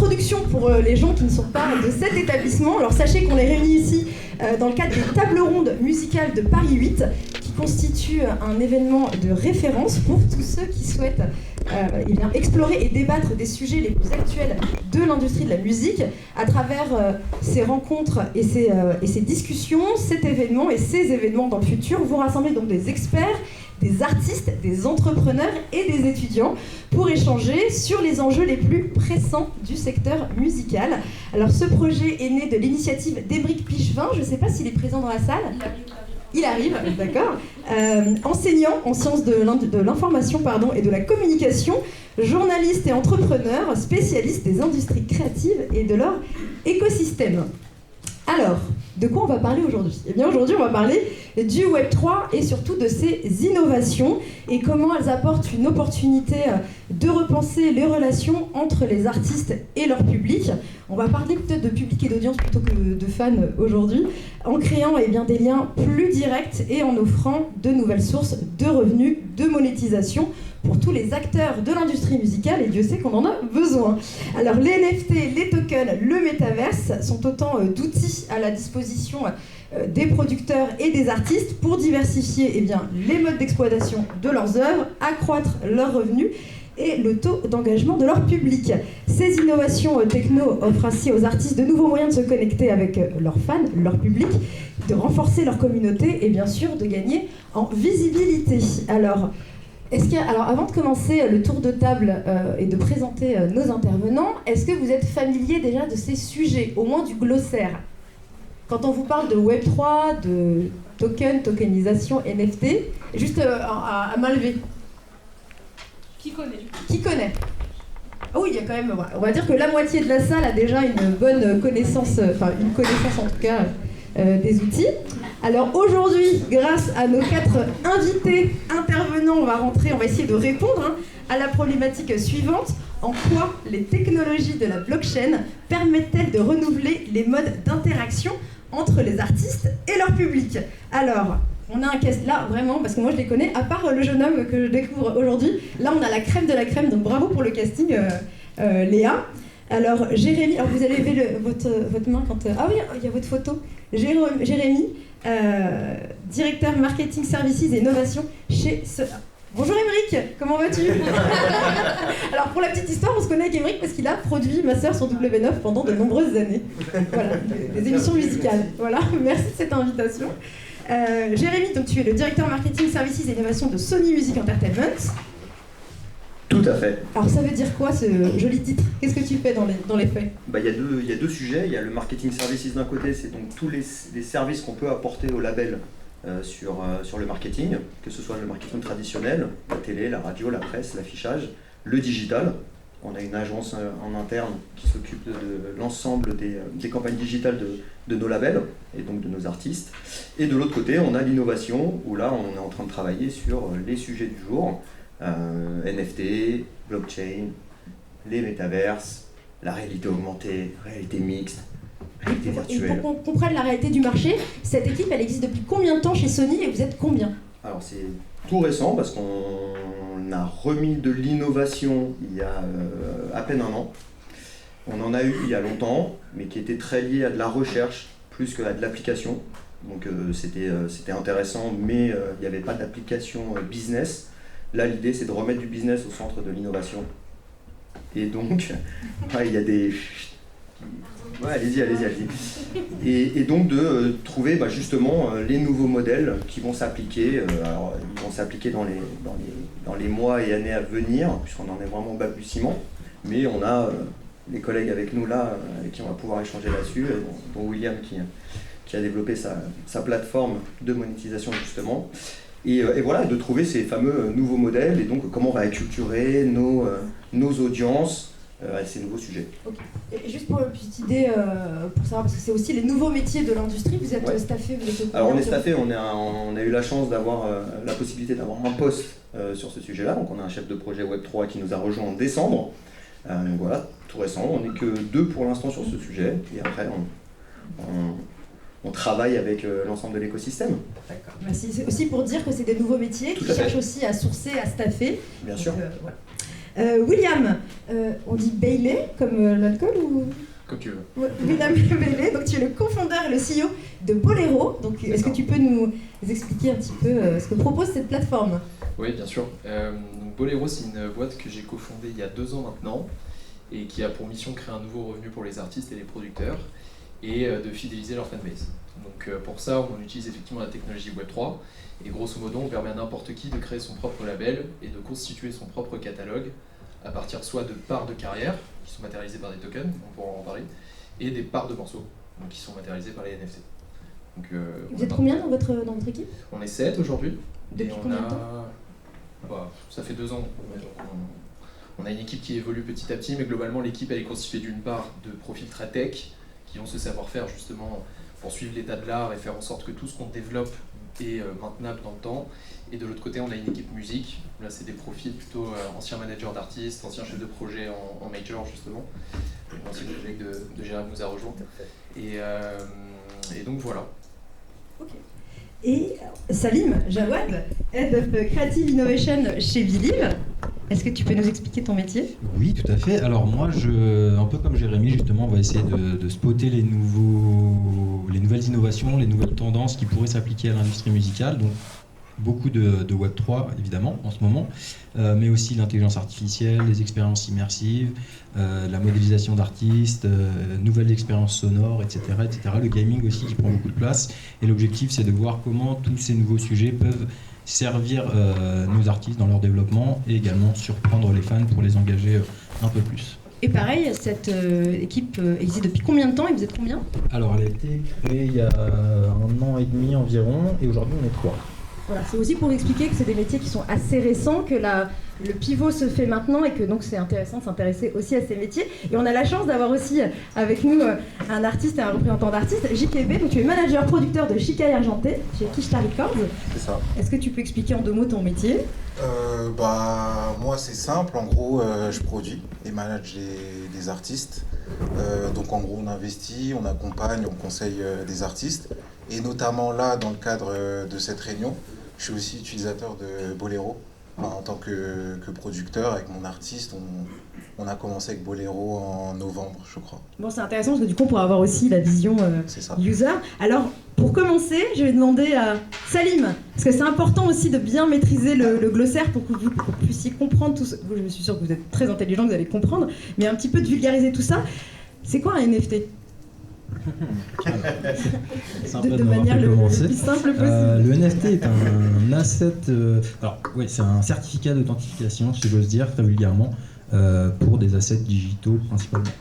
introduction pour les gens qui ne sont pas de cet établissement. Alors sachez qu'on est réunis ici dans le cadre des tables rondes musicales de Paris 8, qui constituent un événement de référence pour tous ceux qui souhaitent explorer et débattre des sujets les plus actuels de l'industrie de la musique. À travers ces rencontres et ces discussions, cet événement et ces événements dans le futur vont rassembler donc des experts, des artistes, des entrepreneurs et des étudiants pour échanger sur les enjeux les plus pressants du secteur musical. Alors ce projet est né de l'initiative d'Émeric Pichevin, je ne sais pas s'il est présent dans la salle. Il arrive, d'accord. Enseignant en sciences de l'information et de la communication, journaliste et entrepreneur, spécialiste des industries créatives et de leur écosystème. Alors, de quoi on va parler aujourd'hui ? Eh bien aujourd'hui, on va parler du Web3 et surtout de ses innovations et comment elles apportent une opportunité de repenser les relations entre les artistes et leur public. On va parler peut-être de public et d'audience plutôt que de fans aujourd'hui, en créant des liens plus directs et en offrant de nouvelles sources de revenus, de monétisation pour tous les acteurs de l'industrie musicale, et Dieu sait qu'on en a besoin. Alors les NFT, les tokens, le métaverse sont autant d'outils à la disposition des producteurs et des artistes pour diversifier les modes d'exploitation de leurs œuvres, accroître leurs revenus et le taux d'engagement de leur public. Ces innovations techno offrent ainsi aux artistes de nouveaux moyens de se connecter avec leurs fans, leur public, de renforcer leur communauté et bien sûr de gagner en visibilité. Alors avant de commencer le tour de table et de présenter nos intervenants, est-ce que vous êtes familier déjà de ces sujets, au moins du glossaire ? Quand on vous parle de Web3, de tokenisation, NFT, juste à main levée. Qui connaît ? Ah oui, il y a quand même, on va dire que la moitié de la salle a déjà une bonne connaissance, une connaissance en tout cas des outils. Alors aujourd'hui, grâce à nos 4 invités intervenants, on va essayer de répondre à la problématique suivante. En quoi les technologies de la blockchain permettent-elles de renouveler les modes d'interaction entre les artistes et leur public ? Alors, on a un cast là, vraiment, parce que moi je les connais, à part le jeune homme que je découvre aujourd'hui. Là, on a la crème de la crème, donc bravo pour le casting, Léa. Alors, Jérémy, vous avez levé votre main quand... Ah oui, il y a votre photo. Jérémy, directeur marketing services et innovation chez... Bonjour Émeric, comment vas-tu ? Alors pour la petite histoire, on se connaît avec Émeric parce qu'il a produit ma sœur sur W9 pendant de nombreuses années. Voilà, des émissions musicales. Voilà, merci de cette invitation. Jérémy, donc tu es le directeur marketing services et innovation de Sony Music Entertainment. Tout à fait. Alors ça veut dire quoi ce joli titre ? Qu'est-ce que tu fais dans les faits ? Il y a deux sujets. Il y a le marketing services d'un côté, c'est donc tous les services qu'on peut apporter au label sur le marketing, que ce soit le marketing traditionnel, la télé, la radio, la presse, l'affichage, le digital. On a une agence en interne qui s'occupe de l'ensemble des campagnes digitales de nos labels et donc de nos artistes. Et de l'autre côté, on a l'innovation, où là, on est en train de travailler sur les sujets du jour, NFT, blockchain, les métaverses, la réalité augmentée, réalité mixte, réalité virtuelle. Et pour qu'on comprenne la réalité du marché, cette équipe, elle existe depuis combien de temps chez Sony et vous êtes combien ? Alors c'est tout récent parce qu'on a remis de l'innovation il y a à peine 1 an. On en a eu il y a longtemps, mais qui était très lié à de la recherche plus qu'à de l'application. Donc c'était intéressant, mais il n'y avait pas d'application business. Là, l'idée, c'est de remettre du business au centre de l'innovation. Et donc, il y a des... Ouais, allez-y. Et donc de trouver justement les nouveaux modèles qui vont s'appliquer. Alors, ils vont s'appliquer dans les mois et années à venir, puisqu'on en est vraiment au balbutiement. Mais on a les collègues avec nous là, avec qui on va pouvoir échanger là-dessus, dont William qui a développé sa plateforme de monétisation justement. Et voilà, de trouver ces fameux nouveaux modèles et donc comment on va acculturer nos audiences à ces nouveaux sujets. Ok. Et juste pour une petite idée, pour savoir, parce que c'est aussi les nouveaux métiers de l'industrie, vous êtes staffé, vous êtes... Alors on est staffé, on a eu la chance d'avoir la possibilité d'avoir un poste sur ce sujet-là, donc on a un chef de projet Web3 qui nous a rejoint en décembre, voilà, tout récent, on n'est que 2 pour l'instant sur ce sujet, et après on travaille avec l'ensemble de l'écosystème. D'accord. Merci. C'est aussi pour dire que c'est des nouveaux métiers qui cherchent aussi à sourcer, à staffer. Bien sûr. Voilà. William, on dit Bailey comme l'alcool ou... Comme tu veux. Ouais, William Bailey, donc tu es le cofondeur et le CEO de Bolero. Donc est-ce que tu peux nous expliquer un petit peu ce que propose cette plateforme? Oui, bien sûr. Donc Bolero, c'est une boîte que j'ai cofondée il y a 2 ans maintenant et qui a pour mission de créer un nouveau revenu pour les artistes et les producteurs et de fidéliser leur fanbase. Donc pour ça, on utilise effectivement la technologie Web3 et grosso modo, on permet à n'importe qui de créer son propre label et de constituer son propre catalogue à partir soit de parts de carrière qui sont matérialisées par des tokens, on pourra en parler, et des parts de morceaux donc qui sont matérialisées par les NFT. Donc, vous êtes combien dans votre équipe? On est 7 aujourd'hui. Depuis combien de temps? Ça fait 2 ans. On a une équipe qui évolue petit à petit, mais globalement l'équipe elle est constituée d'une part de profils très tech qui ont ce savoir-faire justement pour suivre l'état de l'art et faire en sorte que tout ce qu'on développe est maintenable dans le temps. Et de l'autre côté, on a une équipe musique. Là, c'est des profils plutôt anciens managers d'artistes, anciens chefs de projet en major justement. L'ancien collègue de Gérard nous a rejoint. Et donc voilà. Ok. Et Salim Jawad, Head of Creative Innovation chez Believe. Est-ce que tu peux nous expliquer ton métier? Oui, tout à fait. Alors moi, un peu comme Jérémy, justement, on va essayer de spotter les nouvelles innovations, les nouvelles tendances qui pourraient s'appliquer à l'industrie musicale. Donc beaucoup de Web3, évidemment, en ce moment, mais aussi l'intelligence artificielle, les expériences immersives, la modélisation d'artistes, nouvelles expériences sonores, etc., etc. Le gaming aussi qui prend beaucoup de place. Et l'objectif, c'est de voir comment tous ces nouveaux sujets peuvent servir nos artistes dans leur développement et également surprendre les fans pour les engager un peu plus. Et pareil, cette équipe existe depuis combien de temps et vous êtes combien? Alors, elle a été créée il y a 1 an et demi environ et aujourd'hui on est 3. Voilà, c'est aussi pour expliquer que c'est des métiers qui sont assez récents, que le pivot se fait maintenant et que donc c'est intéressant de s'intéresser aussi à ces métiers. Et on a la chance d'avoir aussi avec nous un artiste et un représentant d'artiste, JKB, donc tu es manager producteur de Shikai Argenté chez Kishta Records. C'est ça. Est-ce que tu peux expliquer en 2 mots ton métier? Moi c'est simple, en gros je produis et manage des artistes. Donc en gros on investit, on accompagne, on conseille des artistes. Et notamment là, dans le cadre de cette réunion, je suis aussi utilisateur de Bolero. En tant que producteur, avec mon artiste, on a commencé avec Bolero en novembre, je crois. Bon, c'est intéressant parce que du coup, on pourra avoir aussi la vision user. Alors, pour commencer, je vais demander à Salim, parce que c'est important aussi de bien maîtriser le glossaire pour que vous puissiez comprendre tout ça. Je suis sûre que vous êtes très intelligent, vous allez comprendre, mais un petit peu de vulgariser tout ça. C'est quoi un NFT ? de manière le plus simple possible. Le NFT est un asset, c'est un certificat d'authentification, si j'ose dire très vulgairement, pour des assets digitaux principalement.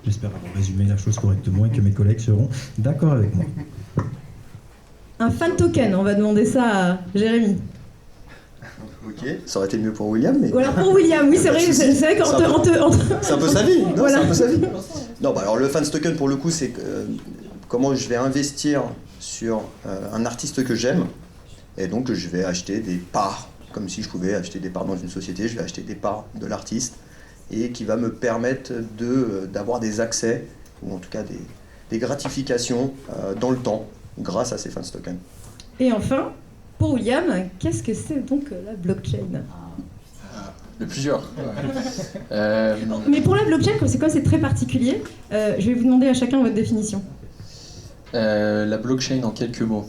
J'espère avoir résumé la chose correctement et que mes collègues seront d'accord avec moi. Un fan token, on va demander ça à Jérémy. Ok, ça aurait été mieux pour William, mais... Ou alors pour William, oui, c'est vrai qu'entre... C'est un peu sa vie, non Voilà. C'est un peu sa vie. Non, alors le fans token, pour le coup, c'est comment je vais investir sur un artiste que j'aime, et donc je vais acheter des parts, comme si je pouvais acheter des parts dans une société, je vais acheter des parts de l'artiste, et qui va me permettre d'avoir des accès, ou en tout cas des gratifications dans le temps, grâce à ces fans tokens. Et enfin, pour William, qu'est-ce que c'est donc la blockchain ? De plusieurs. Mais pour la blockchain, comme c'est très particulier, je vais vous demander à chacun votre définition. La blockchain en quelques mots.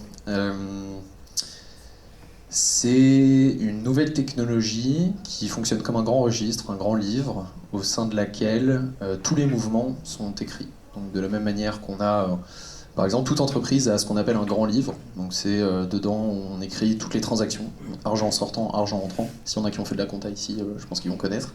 C'est une nouvelle technologie qui fonctionne comme un grand registre, un grand livre, au sein de laquelle tous les mouvements sont écrits. Donc de la même manière qu'on a... Par exemple, toute entreprise a ce qu'on appelle un grand livre. Donc c'est dedans on écrit toutes les transactions, argent sortant, argent entrant. Si on a qui ont fait de la compta ici, je pense qu'ils vont connaître.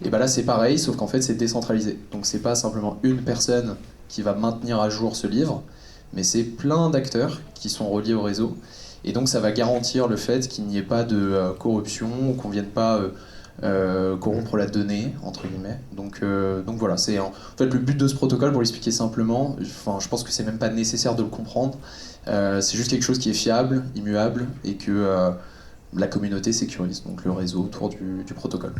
Et ben là c'est pareil, sauf qu'en fait c'est décentralisé. Donc c'est pas simplement une personne qui va maintenir à jour ce livre, mais c'est plein d'acteurs qui sont reliés au réseau. Et donc ça va garantir le fait qu'il n'y ait pas de corruption, ou qu'on ne vienne pas corrompre la donnée, entre guillemets. Donc voilà, c'est en fait le but de ce protocole, pour l'expliquer simplement, je pense que c'est même pas nécessaire de le comprendre, c'est juste quelque chose qui est fiable, immuable, et que la communauté sécurise, donc le réseau autour du protocole.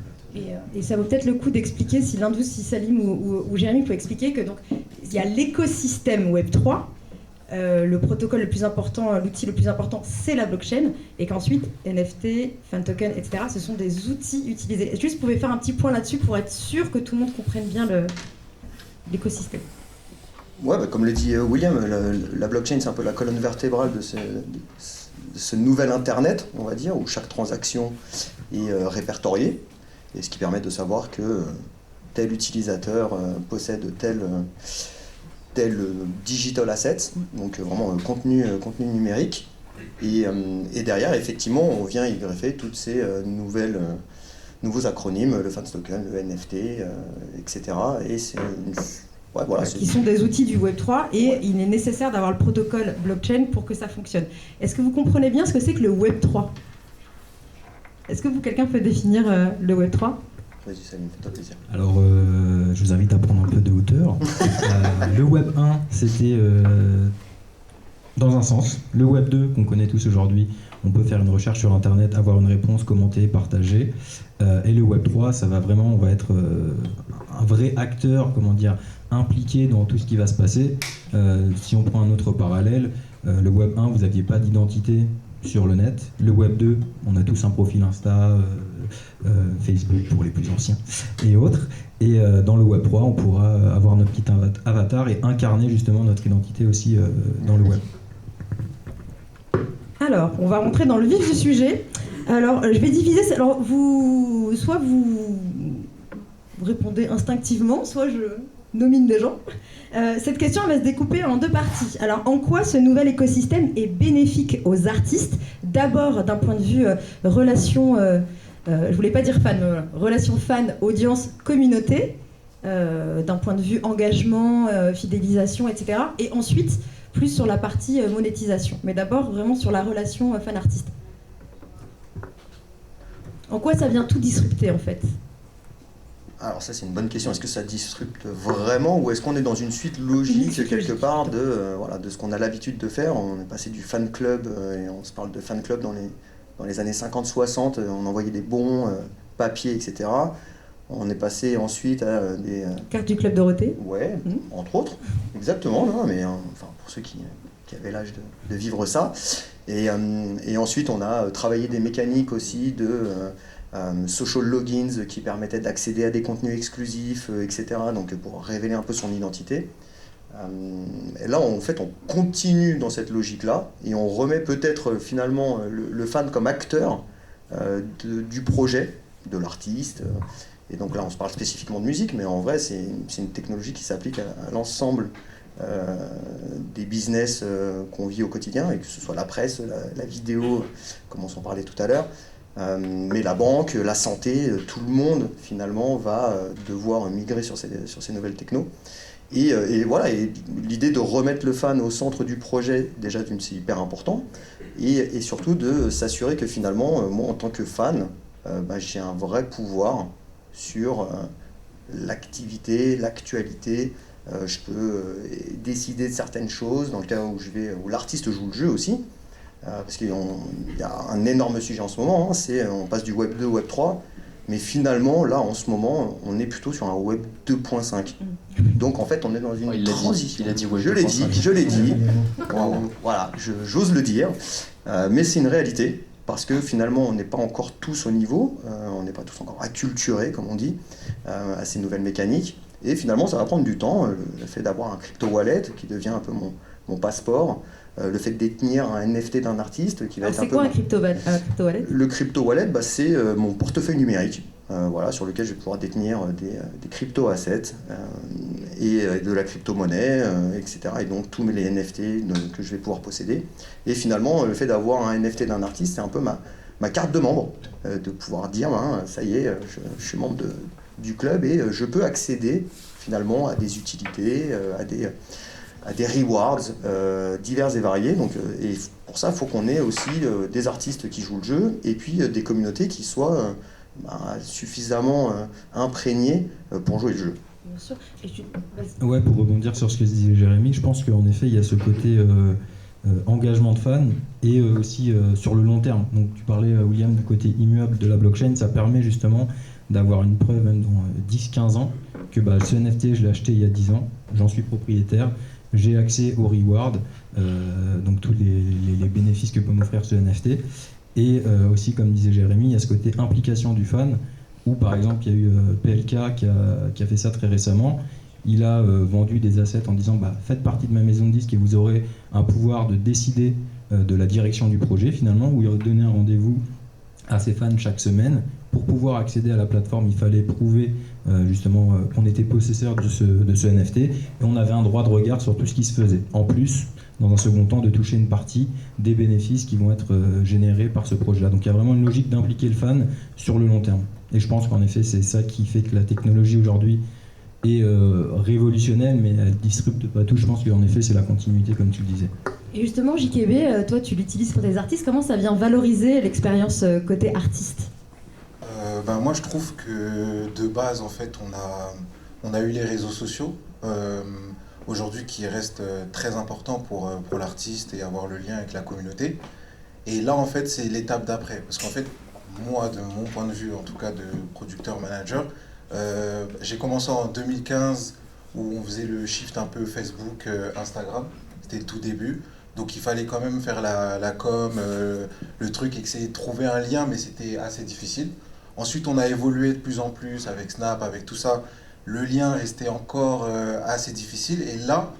Et ça vaut peut-être le coup d'expliquer, si l'un de vous, si Salim ou Jérémy peut expliquer, que donc il y a l'écosystème Web3, le protocole le plus important, l'outil le plus important, c'est la blockchain, et qu'ensuite, NFT, fan token, etc., ce sont des outils utilisés. Juste, vous pouvez faire un petit point là-dessus pour être sûr que tout le monde comprenne bien l'écosystème. Ouais, comme le dit William, la blockchain, c'est un peu la colonne vertébrale de ce nouvel Internet, on va dire, où chaque transaction est répertoriée, et ce qui permet de savoir que tel utilisateur possède tel digital asset, donc vraiment contenu numérique. Et derrière, effectivement, on vient y greffer toutes ces nouveaux acronymes, le fan token, le NFT, etc. Et c'est qui sont des outils du Web3, et il est nécessaire d'avoir le protocole blockchain pour que ça fonctionne. Est-ce que vous comprenez bien ce que c'est que le Web3 ? Est-ce que quelqu'un peut définir le Web3 ? Vas-y, Salim, fais-toi plaisir. Alors, je vous invite à prendre un peu de hauteur. Le Web 1, c'était dans un sens. Le Web 2, qu'on connaît tous aujourd'hui, on peut faire une recherche sur Internet, avoir une réponse, commenter, partager. Et le Web 3, on va être un vrai acteur, impliqué dans tout ce qui va se passer. Si on prend un autre parallèle, le Web 1, vous n'aviez pas d'identité sur le net. Le Web 2, on a tous un profil Insta, Facebook pour les plus anciens et autres. Et dans le Web 3, on pourra avoir notre petit avatar et incarner justement notre identité aussi dans le web. Alors, on va rentrer dans le vif du sujet. Alors, je vais diviser. Alors, soit vous répondez instinctivement, soit je nomine des gens. Cette question va se découper en deux parties. Alors, en quoi ce nouvel écosystème est bénéfique aux artistes ? D'abord, d'un point de vue relation, je voulais pas dire fan, mais voilà, relation fan, audience, communauté, d'un point de vue engagement, fidélisation, etc. Et ensuite, plus sur la partie monétisation. Mais d'abord, vraiment sur la relation fan-artiste. En quoi ça vient tout disrupter, en fait ? Alors ça, c'est une bonne question. Est-ce que ça disrupte vraiment, ou est-ce qu'on est dans une suite logique quelque part de ce qu'on a l'habitude de faire ? On est passé du fan club, et on se parle de fan club dans les années 50-60, on envoyait des bons, papier, etc. On est passé ensuite à des... Carte du Club Dorothée. Ouais, entre autres. Exactement, non, mais pour ceux qui avaient l'âge de vivre ça. Et ensuite, on a travaillé des mécaniques aussi de social logins qui permettaient d'accéder à des contenus exclusifs, etc. Donc pour révéler un peu son identité. Et là, en fait, on continue dans cette logique-là et on remet peut-être finalement le fan comme acteur du projet, de l'artiste. Et donc là, on se parle spécifiquement de musique, mais en vrai, c'est une technologie qui s'applique à l'ensemble des business qu'on vit au quotidien, et que ce soit la presse, la vidéo, comme on s'en parlait tout à l'heure, mais la banque, la santé, tout le monde finalement va devoir migrer sur ces nouvelles technos. Et voilà, et l'idée de remettre le fan au centre du projet, déjà c'est hyper important, et surtout de s'assurer que finalement, moi en tant que fan, j'ai un vrai pouvoir sur l'activité, l'actualité. Je peux décider de certaines choses dans le cas où l'artiste joue le jeu aussi, parce qu'il y a un énorme sujet en ce moment, on passe du Web 2 au Web 3, mais finalement là en ce moment on est plutôt sur un Web 2.5. Donc en fait on est dans une transition. Il a dit Web 2.5. Je l'ai dit. Voilà, j'ose le dire, mais c'est une réalité. Parce que finalement, on n'est pas encore tous au niveau, on n'est pas tous encore acculturés, comme on dit, à ces nouvelles mécaniques. Et finalement, ça va prendre du temps. Le fait d'avoir un crypto-wallet qui devient un peu mon passeport, le fait de détenir un NFT d'un artiste qui va être un peu... C'est quoi un crypto-wallet ? Le crypto-wallet, c'est mon portefeuille numérique, sur lequel je vais pouvoir détenir des crypto-assets et de la crypto-monnaie, etc. Et donc tous les NFT que je vais pouvoir posséder. Et finalement, le fait d'avoir un NFT d'un artiste, c'est un peu ma carte de membre, de pouvoir dire, ça y est, je suis membre du club et je peux accéder finalement à des utilités, à des rewards divers et variés. Donc, et pour ça, il faut qu'on ait aussi des artistes qui jouent le jeu et puis des communautés qui soient suffisamment imprégnées pour jouer le jeu. Bien sûr. Ouais, pour rebondir sur ce que disait Jérémy, je pense qu'en effet, il y a ce côté engagement de fans et aussi sur le long terme. Donc tu parlais, William, du côté immuable de la blockchain, ça permet justement d'avoir une preuve même dans 10-15 ans que ce NFT, je l'ai acheté il y a 10 ans, j'en suis propriétaire j'ai accès aux rewards, donc tous les bénéfices que peut m'offrir ce NFT. Et aussi, comme disait Jérémy, il y a ce côté implication du fan, où par exemple, il y a eu PLK qui a fait ça très récemment. Il a vendu des assets en disant faites partie de ma maison de disques et vous aurez un pouvoir de décider de la direction du projet finalement, où il donnait un rendez-vous à ses fans chaque semaine. Pour pouvoir accéder à la plateforme, il fallait prouver justement qu'on était possesseur de ce NFT et on avait un droit de regard sur tout ce qui se faisait. En plus, dans un second temps, de toucher une partie des bénéfices qui vont être générés par ce projet-là. Donc il y a vraiment une logique d'impliquer le fan sur le long terme. Et je pense qu'en effet, c'est ça qui fait que la technologie aujourd'hui est révolutionnelle, mais elle ne disrupte pas tout. Je pense qu'en effet, c'est la continuité, comme tu le disais. Et justement, JKB, toi, tu l'utilises pour tes artistes. Comment ça vient valoriser l'expérience côté artiste ? Moi, je trouve que de base, en fait, on a eu les réseaux sociaux aujourd'hui qui restent très importants pour l'artiste et avoir le lien avec la communauté. Et là, en fait, c'est l'étape d'après. Parce qu'en fait, moi, de mon point de vue, en tout cas de producteur-manager, j'ai commencé en 2015 où on faisait le shift un peu Facebook, Instagram. C'était le tout début. Donc il fallait quand même faire la com, le truc, essayer de trouver un lien, mais c'était assez difficile. Ensuite, on a évolué de plus en plus avec Snap, avec tout ça. Le lien restait encore assez difficile. Et là,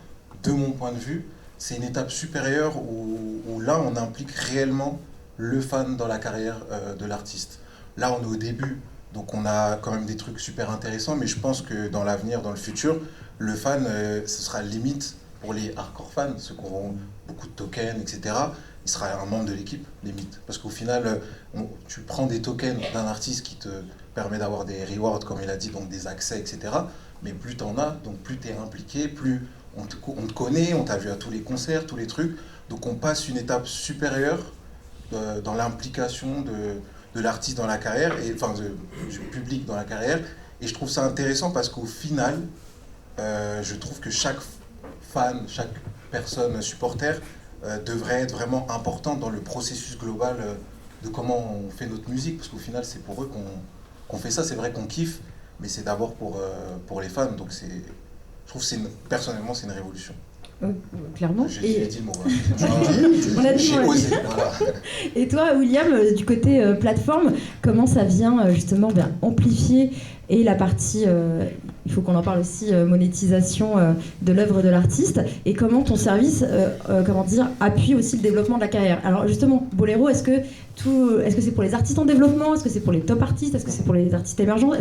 de mon point de vue, c'est une étape supérieure où là, on implique réellement le fan dans la carrière de l'artiste. Là, on est au début, donc on a quand même des trucs super intéressants, mais je pense que dans l'avenir, dans le futur, le fan, ce sera limite pour les hardcore fans, ceux qui auront beaucoup de tokens, etc. Il sera un membre de l'équipe, limite. Parce qu'au final, tu prends des tokens d'un artiste qui te permet d'avoir des rewards, comme il a dit, donc des accès, etc. Mais plus tu en as, donc plus tu es impliqué, plus on te connaît, on t'a vu à tous les concerts, tous les trucs. Donc on passe une étape supérieure dans l'implication de l'artiste dans la carrière, du public dans la carrière. Et je trouve ça intéressant parce qu'au final, je trouve que chaque fan, chaque personne supporter devrait être vraiment importante dans le processus global de comment on fait notre musique, parce qu'au final c'est pour eux qu'on fait ça. C'est vrai qu'on kiffe, mais c'est d'abord pour les fans, donc je trouve que personnellement c'est une révolution. Clairement. J'ai dit le mot. On a dit J'ai osé. Voilà. Et toi, William, du côté plateforme, comment ça vient justement amplifier et la partie, il faut qu'on en parle aussi, monétisation de l'œuvre de l'artiste, et comment ton service, appuie aussi le développement de la carrière. Alors justement, Bolero, est-ce que c'est pour les artistes en développement, est-ce que c'est pour les top artistes, est-ce que c'est pour les artistes émergents,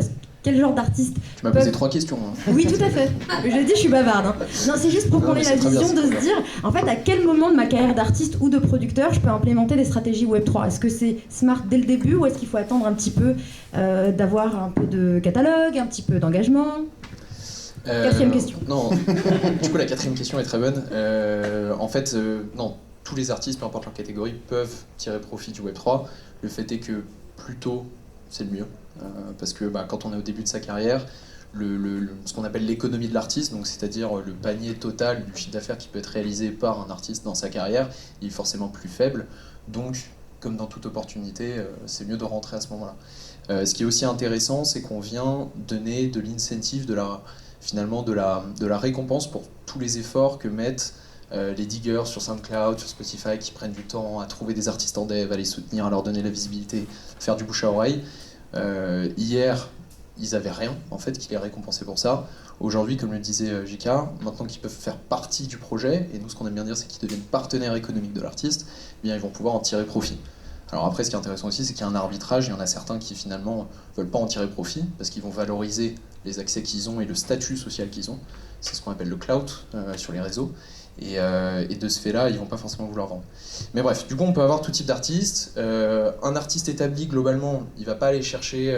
quel genre d'artistes Tu m'as posé 3 questions. Oui, tout à fait. Je dis, je suis bavarde. Non, c'est juste pour qu'on ait la vision de se dire, en fait, à quel moment de ma carrière d'artiste ou de producteur, je peux implémenter des stratégies Web3 ? Est-ce que c'est smart dès le début ou est-ce qu'il faut attendre un petit peu d'avoir un peu de catalogue, un petit peu d'engagement ? 4e question. Non, du coup la 4e question est très bonne. En fait, non, tous les artistes, peu importe leur catégorie, peuvent tirer profit du Web3. Le fait est que plus tôt, c'est le mieux. Parce que quand on est au début de sa carrière, ce qu'on appelle l'économie de l'artiste, donc c'est-à-dire le panier total du chiffre d'affaires qui peut être réalisé par un artiste dans sa carrière, il est forcément plus faible. Donc, comme dans toute opportunité, c'est mieux de rentrer à ce moment-là. Ce qui est aussi intéressant, c'est qu'on vient donner de l'incentive, de la récompense pour tous les efforts que mettent les diggers sur SoundCloud, sur Spotify, qui prennent du temps à trouver des artistes en dev, à les soutenir, à leur donner la visibilité, faire du bouche à oreille. Hier, ils n'avaient rien en fait qui les récompensait pour ça. Aujourd'hui, comme le disait JK, maintenant qu'ils peuvent faire partie du projet, et nous ce qu'on aime bien dire c'est qu'ils deviennent partenaires économiques de l'artiste, eh bien ils vont pouvoir en tirer profit. Alors après, ce qui est intéressant aussi, c'est qu'il y a un arbitrage. Il y en a certains qui finalement veulent pas en tirer profit parce qu'ils vont valoriser les accès qu'ils ont et le statut social qu'ils ont. C'est ce qu'on appelle le clout sur les réseaux. Et de ce fait-là, ils vont pas forcément vouloir vendre. Mais bref, du coup, on peut avoir tout type d'artistes. Un artiste établi, globalement, il va pas aller chercher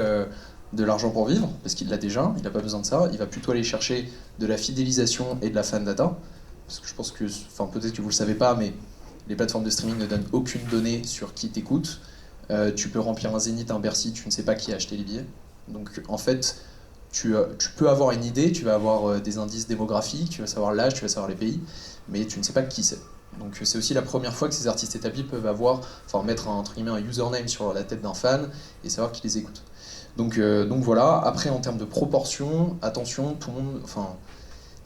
de l'argent pour vivre parce qu'il l'a déjà. Il n'a pas besoin de ça. Il va plutôt aller chercher de la fidélisation et de la fan data. Parce que je pense que, peut-être que vous le savez pas, mais les plateformes de streaming ne donnent aucune donnée sur qui t'écoute. Tu peux remplir un Zénith, un Bercy, tu ne sais pas qui a acheté les billets. Donc en fait, tu peux avoir une idée, tu vas avoir des indices démographiques, tu vas savoir l'âge, tu vas savoir les pays, mais tu ne sais pas qui c'est. Donc c'est aussi la première fois que ces artistes établis peuvent mettre entre guillemets un username sur la tête d'un fan et savoir qui les écoute. Donc voilà. Après, en termes de proportion, attention, tout le monde,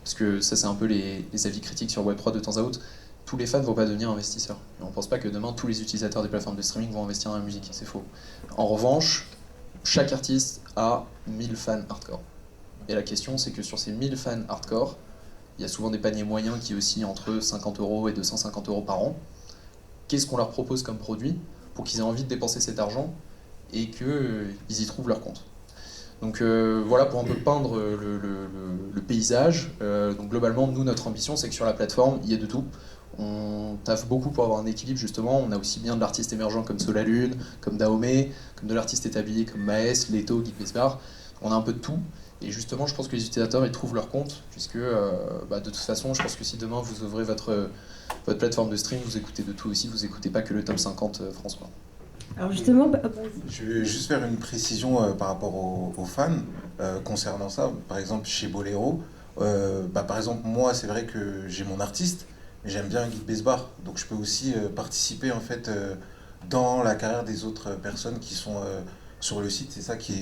parce que ça c'est un peu les avis critiques sur Web3 de temps à autre, tous les fans ne vont pas devenir investisseurs. Et on ne pense pas que demain tous les utilisateurs des plateformes de streaming vont investir dans la musique, c'est faux. En revanche, chaque artiste a 1000 fans hardcore. Et la question c'est que sur ces 1000 fans hardcore, il y a souvent des paniers moyens qui oscillent entre 50 € et 250 € par an. Qu'est-ce qu'on leur propose comme produit pour qu'ils aient envie de dépenser cet argent et qu'ils y trouvent leur compte. Donc voilà pour un peu peindre le paysage. Donc globalement, nous, notre ambition, c'est que sur la plateforme, il y ait de tout. On taffe beaucoup pour avoir un équilibre, justement. On a aussi bien de l'artiste émergent comme Solalune, comme Dahomey, comme de l'artiste établi comme Maes, Leto, Guy Pesbar. On a un peu de tout. Et justement, je pense que les utilisateurs, ils trouvent leur compte, puisque de toute façon, je pense que si demain, vous ouvrez votre plateforme de stream, vous écoutez de tout aussi, vous écoutez pas que le top 50 François. Alors justement, Je vais juste faire une précision par rapport aux fans concernant ça. Par exemple, chez Bolero, par exemple, moi, c'est vrai que j'ai mon artiste, mais j'aime bien Guy Besbar. Donc je peux aussi participer en fait dans la carrière des autres personnes qui sont sur le site. C'est ça qui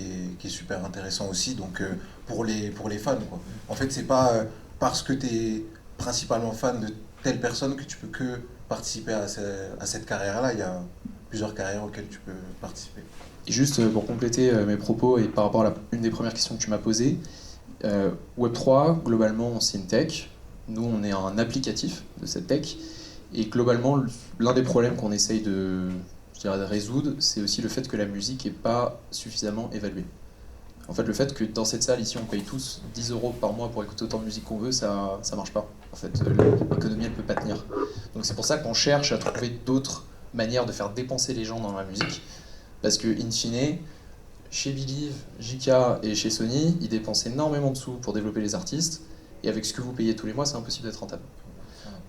est super intéressant aussi. Donc pour les fans, quoi. En fait, c'est pas parce que tu es principalement fan de telle personne que tu peux que participer à cette carrière-là. Il y a plusieurs carrières auxquelles tu peux participer. Et juste pour compléter mes propos et par rapport à une des premières questions que tu m'as posées, Web3, globalement, c'est une tech. Nous, on est un applicatif de cette tech. Et globalement, l'un des problèmes qu'on essaye de résoudre, c'est aussi le fait que la musique n'est pas suffisamment évaluée. En fait, le fait que dans cette salle, ici, on paye tous 10 € par mois pour écouter autant de musique qu'on veut, ça marche pas. En fait, l'économie, elle peut pas tenir. Donc c'est pour ça qu'on cherche à trouver d'autres manière de faire dépenser les gens dans la musique, parce que in fine, chez Believe, JK et chez Sony, ils dépensent énormément de sous pour développer les artistes, et avec ce que vous payez tous les mois, c'est impossible d'être rentable.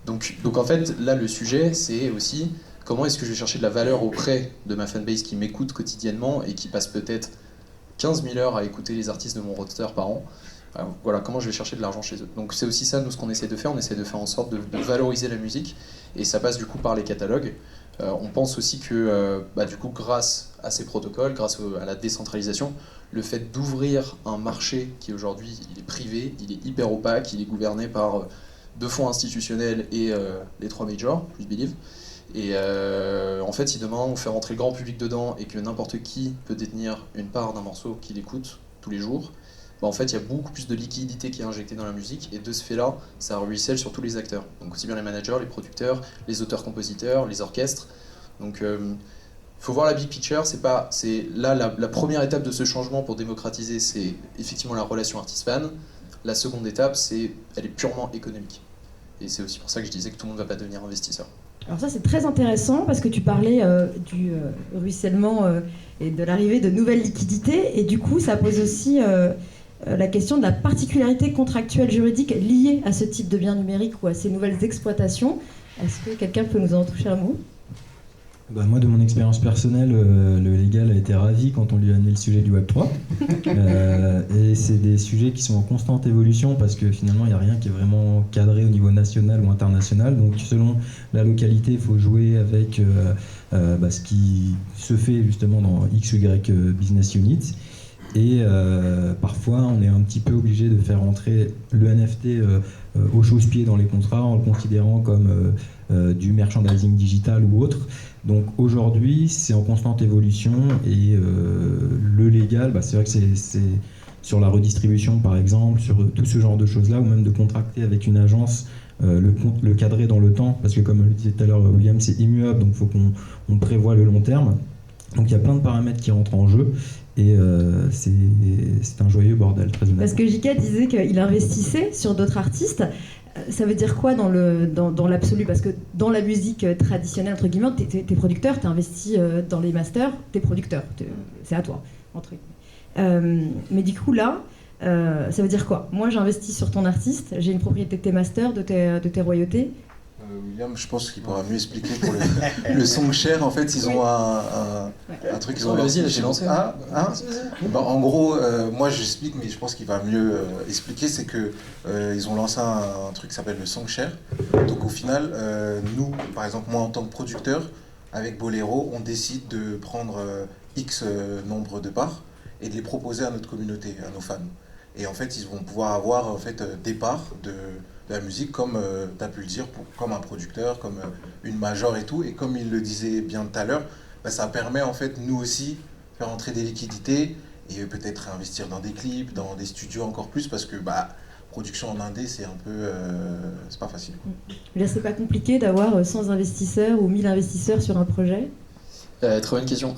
Donc en fait, là le sujet, c'est aussi comment est-ce que je vais chercher de la valeur auprès de ma fanbase qui m'écoute quotidiennement et qui passe peut-être 15 000 heures à écouter les artistes de mon roster par an. Voilà, comment je vais chercher de l'argent chez eux. Donc c'est aussi ça, nous, ce qu'on essaie de faire. On essaie de faire en sorte de valoriser la musique, et ça passe du coup par les catalogues. On pense aussi que du coup, grâce à ces protocoles, grâce à la décentralisation, le fait d'ouvrir un marché qui aujourd'hui il est privé, il est hyper opaque, il est gouverné par 2 fonds institutionnels et les 3 majors, plus Believe. Et en fait, si demain on fait rentrer le grand public dedans et que n'importe qui peut détenir une part d'un morceau qu'il écoute tous les jours, en fait, il y a beaucoup plus de liquidité qui est injectée dans la musique, et de ce fait-là, ça ruisselle sur tous les acteurs. Donc aussi bien les managers, les producteurs, les auteurs-compositeurs, les orchestres. Donc il faut voir la big picture. C'est là la première étape de ce changement pour démocratiser, c'est effectivement la relation artiste-fan. La seconde étape, elle est purement économique. Et c'est aussi pour ça que je disais que tout le monde ne va pas devenir investisseur. alors ça c'est très intéressant parce que tu parlais du ruissellement et de l'arrivée de nouvelles liquidités, et du coup ça pose aussi la question de la particularité contractuelle juridique liée à ce type de biens numériques ou à ces nouvelles exploitations. Est-ce que quelqu'un peut nous en toucher un mot ? Moi, de mon expérience personnelle, le légal a été ravi quand on lui a amené le sujet du Web3. Et c'est des sujets qui sont en constante évolution, parce que finalement, il n'y a rien qui est vraiment cadré au niveau national ou international. Donc, selon la localité, il faut jouer avec ce qui se fait justement dans X ou Y business unit. Et parfois, on est un petit peu obligé de faire entrer le NFT au chausse-pied dans les contrats, en le considérant comme du merchandising digital ou autre. Donc aujourd'hui, c'est en constante évolution, et le légal, c'est vrai que c'est sur la redistribution par exemple, sur tout ce genre de choses-là, ou même de contracter avec une agence, le cadrer dans le temps, parce que comme le disait tout à l'heure William, c'est immuable, donc il faut qu'on prévoie le long terme. Donc il y a plein de paramètres qui rentrent en jeu, et c'est un joyeux bordel, très honnêtement. Parce que JK disait qu'il investissait sur d'autres artistes. Ça veut dire quoi dans l'absolu ? Parce que dans la musique traditionnelle, entre guillemets, t'es producteur, t'es investi dans les masters, t'es producteur, c'est à toi, entre guillemets. Mais du coup là, ça veut dire quoi ? Moi j'investis sur ton artiste, j'ai une propriété de tes masters, de tes royautés. William, je pense qu'il pourra mieux expliquer pour le songshare. En fait, ils ont un truc. Ils ont Vas-y, j'ai lancé. En gros, moi j'explique, mais je pense qu'il va mieux expliquer. C'est que ils ont lancé un truc qui s'appelle le songshare. Donc au final, nous, par exemple, moi en tant que producteur, avec Bolero, on décide de prendre X nombre de parts et de les proposer à notre communauté, à nos fans. Et en fait, ils vont pouvoir avoir en fait, des parts de la musique, comme tu as pu le dire, comme un producteur, comme une major et tout. Et comme il le disait bien tout à l'heure, bah, ça permet en fait, nous aussi, faire entrer des liquidités et peut-être investir dans des clips, dans des studios encore plus, parce que production en indé, c'est un peu... c'est pas facile. Là, c'est pas compliqué d'avoir 100 investisseurs ou 1000 investisseurs sur un projet? Très bonne question.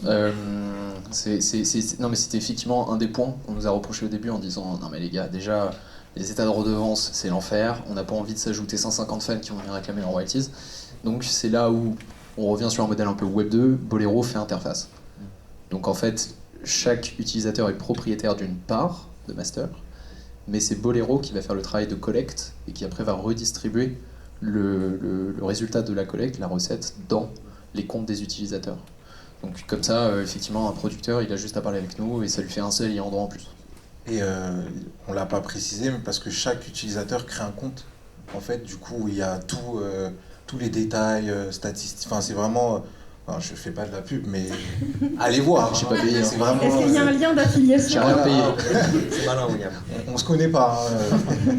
Non, mais c'était effectivement un des points qu'on nous a reproché au début en disant non mais les gars, déjà les états de redevance c'est l'enfer, on n'a pas envie de s'ajouter 150 fans qui vont venir réclamer leurs royalties. Donc c'est là où on revient sur un modèle un peu Web 2, Bolero fait interface. Donc en fait, chaque utilisateur est propriétaire d'une part de master, mais c'est Bolero qui va faire le travail de collecte et qui après va redistribuer le résultat de la collecte, la recette, dans les comptes des utilisateurs. Donc comme ça, effectivement, un producteur, il a juste à parler avec nous et ça lui fait un seul ayant droit en plus. Et on l'a pas précisé, mais parce que chaque utilisateur crée un compte. En fait, du coup, il y a tous les détails statistiques. Enfin, c'est vraiment... je fais pas de la pub, mais allez voir. J'ai pas payé. C'est vraiment... Est-ce qu'il y a un lien d'affiliation? J'ai rien payé. C'est malin, William. On se connaît pas,